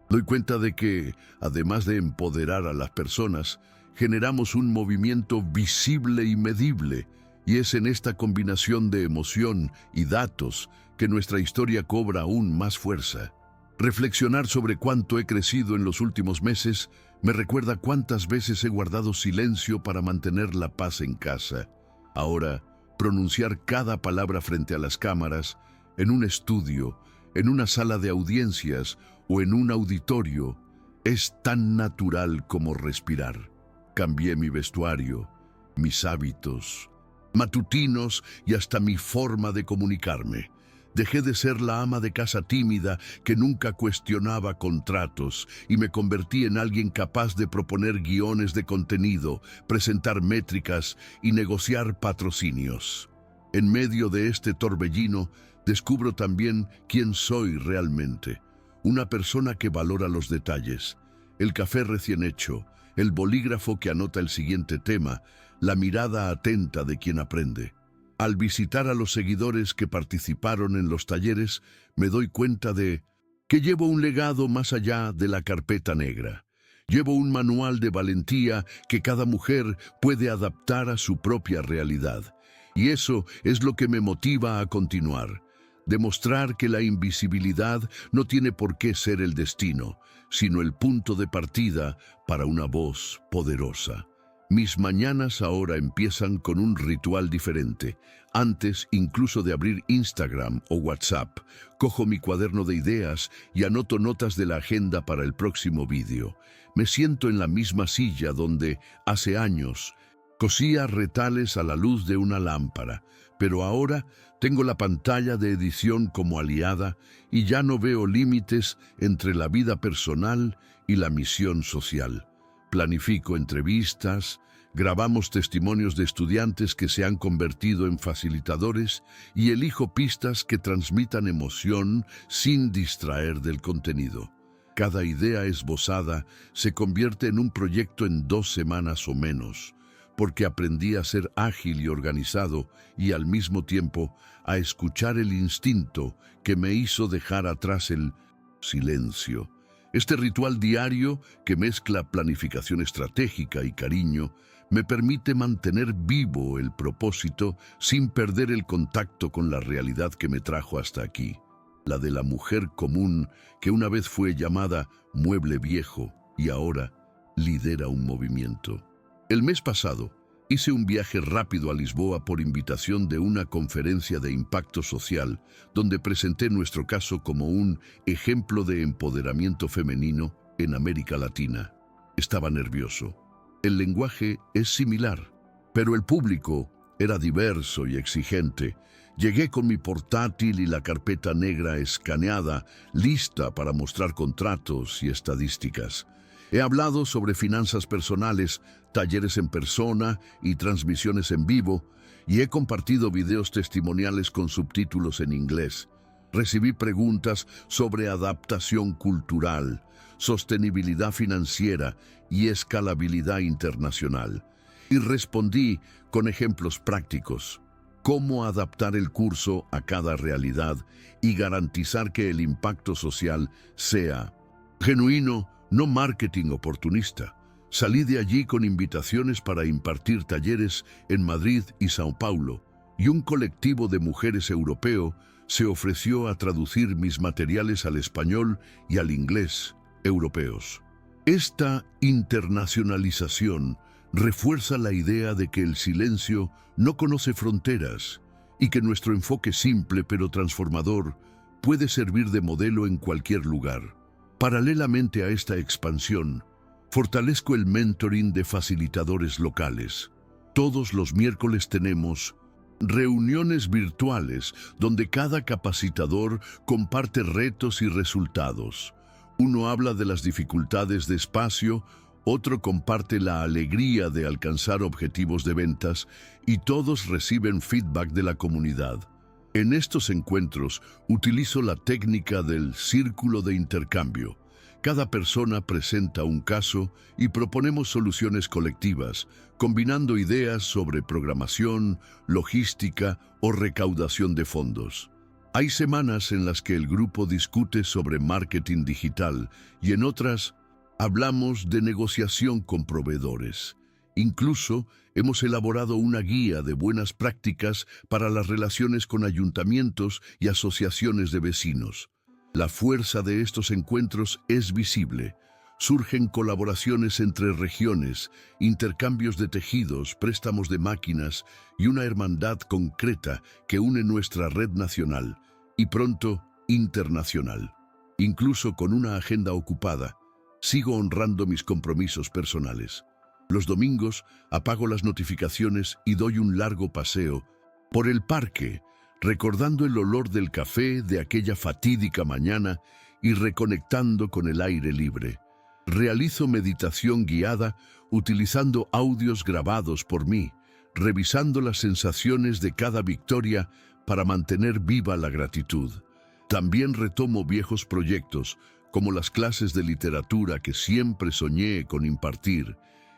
doy cuenta de que, además de empoderar a las personas, generamos un movimiento visible y medible, y es en esta combinación de emoción y datos que nuestra historia cobra aún más fuerza. Reflexionar sobre cuánto he crecido en los últimos meses me recuerda cuántas veces he guardado silencio para mantener la paz en casa. Ahora, pronunciar cada palabra frente a las cámaras, en un estudio, en una sala de audiencias o en un auditorio, es tan natural como respirar. Cambié mi vestuario, mis hábitos matutinos y hasta mi forma de comunicarme. Dejé de ser la ama de casa tímida que nunca cuestionaba contratos y me convertí en alguien capaz de proponer guiones de contenido, presentar métricas y negociar patrocinios. En medio de este torbellino, descubro también quién soy realmente. Una persona que valora los detalles, el café recién hecho, el bolígrafo que anota el siguiente tema, la mirada atenta de quien aprende. Al visitar a los seguidores que participaron en los talleres, me doy cuenta de que llevo un legado más allá de la carpeta negra. Llevo un manual de valentía que cada mujer puede adaptar a su propia realidad. Y eso es lo que me motiva a continuar. Demostrar que la invisibilidad no tiene por qué ser el destino, sino el punto de partida para una voz poderosa. Mis mañanas ahora empiezan con un ritual diferente. Antes incluso de abrir Instagram o WhatsApp, cojo mi cuaderno de ideas y anoto notas de la agenda para el próximo vídeo. Me siento en la misma silla donde, hace años, cosía retales a la luz de una lámpara, pero ahora tengo la pantalla de edición como aliada y ya no veo límites entre la vida personal y la misión social. Planifico entrevistas, grabamos testimonios de estudiantes que se han convertido en facilitadores y elijo pistas que transmitan emoción sin distraer del contenido. Cada idea esbozada se convierte en un proyecto en 2 semanas o menos, porque aprendí a ser ágil y organizado y al mismo tiempo a escuchar el instinto que me hizo dejar atrás el silencio. Este ritual diario, que mezcla planificación estratégica y cariño, me permite mantener vivo el propósito sin perder el contacto con la realidad que me trajo hasta aquí, la de la mujer común que una vez fue llamada mueble viejo y ahora lidera un movimiento. El mes pasado hice un viaje rápido a Lisboa por invitación de una conferencia de impacto social donde presenté nuestro caso como un ejemplo de empoderamiento femenino en América Latina. Estaba nervioso. El lenguaje es similar, pero el público era diverso y exigente. Llegué con mi portátil y la carpeta negra escaneada, lista para mostrar contratos y estadísticas. He hablado sobre finanzas personales, talleres en persona y transmisiones en vivo, y he compartido videos testimoniales con subtítulos en inglés. Recibí preguntas sobre adaptación cultural, sostenibilidad financiera y escalabilidad internacional. Y respondí con ejemplos prácticos. Cómo adaptar el curso a cada realidad y garantizar que el impacto social sea genuino, no marketing oportunista. Salí de allí con invitaciones para impartir talleres en Madrid y Sao Paulo, y un colectivo de mujeres europeo se ofreció a traducir mis materiales al español y al inglés europeos. Esta internacionalización refuerza la idea de que el silencio no conoce fronteras y que nuestro enfoque simple pero transformador puede servir de modelo en cualquier lugar. Paralelamente a esta expansión, fortalezco el mentoring de facilitadores locales. Todos los miércoles tenemos reuniones virtuales donde cada capacitador comparte retos y resultados. Uno habla de las dificultades de espacio, otro comparte la alegría de alcanzar objetivos de ventas y todos reciben feedback de la comunidad. En estos encuentros utilizo la técnica del círculo de intercambio. Cada persona presenta un caso y proponemos soluciones colectivas, combinando ideas sobre programación, logística o recaudación de fondos. Hay semanas en las que el grupo discute sobre marketing digital y en otras hablamos de negociación con proveedores. Incluso hemos elaborado una guía de buenas prácticas para las relaciones con ayuntamientos y asociaciones de vecinos. La fuerza de estos encuentros es visible. Surgen colaboraciones entre regiones, intercambios de tejidos, préstamos de máquinas y una hermandad concreta que une nuestra red nacional y pronto internacional. Incluso con una agenda ocupada, sigo honrando mis compromisos personales. Los domingos apago las notificaciones y doy un largo paseo por el parque, recordando el olor del café de aquella fatídica mañana y reconectando con el aire libre. Realizo meditación guiada utilizando audios grabados por mí, revisando las sensaciones de cada victoria para mantener viva la gratitud. También retomo viejos proyectos, como las clases de literatura que siempre soñé con impartir,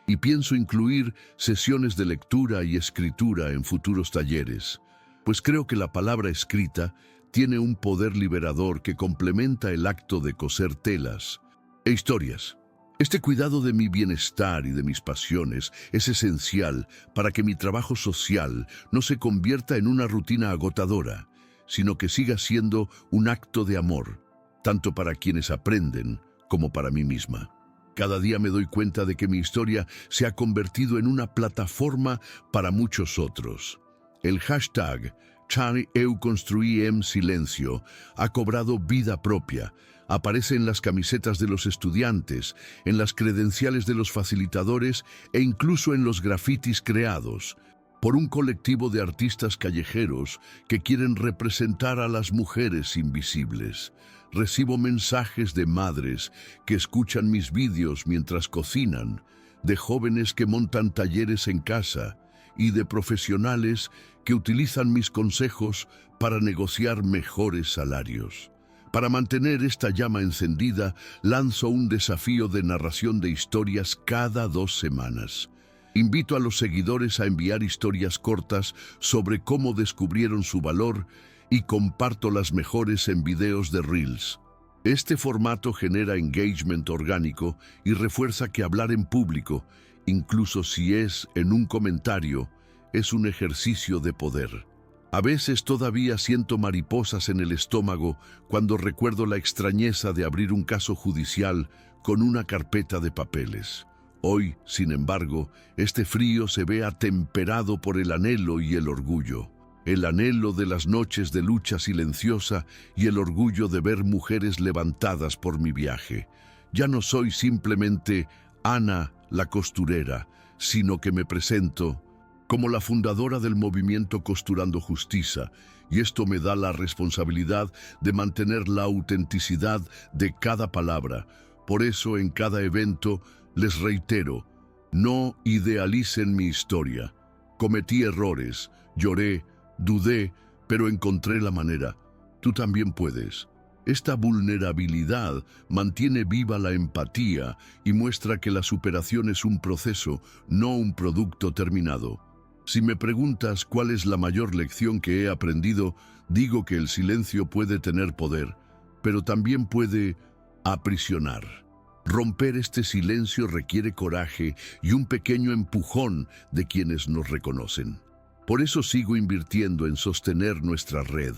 y pienso incluir sesiones de lectura y escritura en futuros talleres, pues creo que la palabra escrita tiene un poder liberador que complementa el acto de coser telas e historias. Este cuidado de mi bienestar y de mis pasiones es esencial para que mi trabajo social no se convierta en una rutina agotadora, sino que siga siendo un acto de amor, tanto para quienes aprenden como para mí misma. Cada día me doy cuenta de que mi historia se ha convertido en una plataforma para muchos otros. El hashtag Chai Eu Construí en Silencio ha cobrado vida propia. Aparece en las camisetas de los estudiantes, en las credenciales de los facilitadores e incluso en los grafitis creados por un colectivo de artistas callejeros que quieren representar a las mujeres invisibles. Recibo mensajes de madres que escuchan mis vídeos mientras cocinan, de jóvenes que montan talleres en casa y de profesionales que utilizan mis consejos para negociar mejores salarios. Para mantener esta llama encendida, lanzo un desafío de narración de historias cada 2 semanas. Invito a los seguidores a enviar historias cortas sobre cómo descubrieron su valor y comparto las mejores en videos de Reels. Este formato genera engagement orgánico y refuerza que hablar en público, incluso si es en un comentario, es un ejercicio de poder. A veces todavía siento mariposas en el estómago cuando recuerdo la extrañeza de abrir un caso judicial con una carpeta de papeles. Hoy, sin embargo, este frío se ve atemperado por el anhelo y el orgullo. El anhelo de las noches de lucha silenciosa y el orgullo de ver mujeres levantadas por mi viaje. Ya no soy simplemente Ana, la costurera, sino que me presento como la fundadora del movimiento Costurando Justicia, y esto me da la responsabilidad de mantener la autenticidad de cada palabra. Por eso, en cada evento, les reitero, no idealicen mi historia. Cometí errores, lloré, dudé, pero encontré la manera. Tú también puedes. Esta vulnerabilidad mantiene viva la empatía y muestra que la superación es un proceso, no un producto terminado. Si me preguntas cuál es la mayor lección que he aprendido, digo que el silencio puede tener poder, pero también puede aprisionar. Romper este silencio requiere coraje y un pequeño empujón de quienes nos reconocen. Por eso sigo invirtiendo en sostener nuestra red.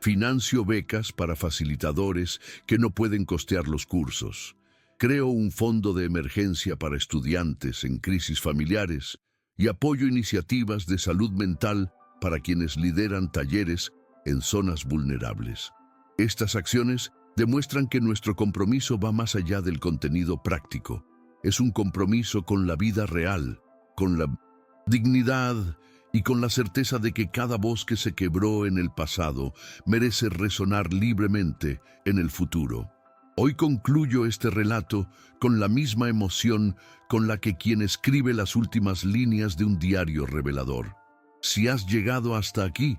Financio becas para facilitadores que no pueden costear los cursos. Creo un fondo de emergencia para estudiantes en crisis familiares y apoyo iniciativas de salud mental para quienes lideran talleres en zonas vulnerables. Estas acciones demuestran que nuestro compromiso va más allá del contenido práctico. Es un compromiso con la vida real, con la dignidad y con la certeza de que cada voz que se quebró en el pasado merece resonar libremente en el futuro. Hoy concluyo este relato con la misma emoción con la que quien escribe las últimas líneas de un diario revelador. Si has llegado hasta aquí,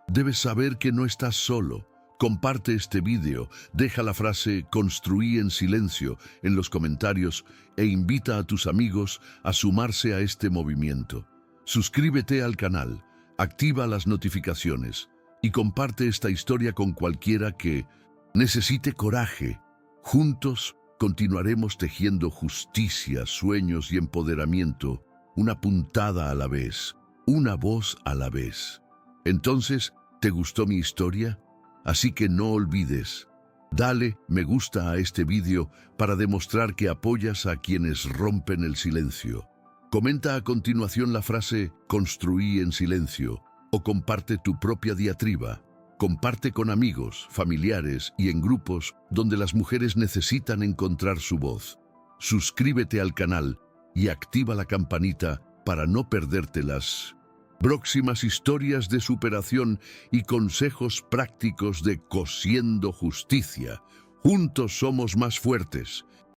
debes saber que no estás solo. Comparte este vídeo, deja la frase "construí en silencio" en los comentarios e invita a tus amigos a sumarse a este movimiento. Suscríbete al canal, activa las notificaciones y comparte esta historia con cualquiera que necesite coraje. Juntos continuaremos tejiendo justicia, sueños y empoderamiento, una puntada a la vez, una voz a la vez. Entonces, ¿te gustó mi historia? Así que no olvides, dale me gusta a este vídeo para demostrar que apoyas a quienes rompen el silencio. Comenta a continuación la frase "construí en silencio" o comparte tu propia diatriba. Comparte con amigos, familiares y en grupos donde las mujeres necesitan encontrar su voz. Suscríbete al canal y activa la campanita para no perderte las próximas historias de superación y consejos prácticos de Cosiendo Justicia. Juntos somos más fuertes.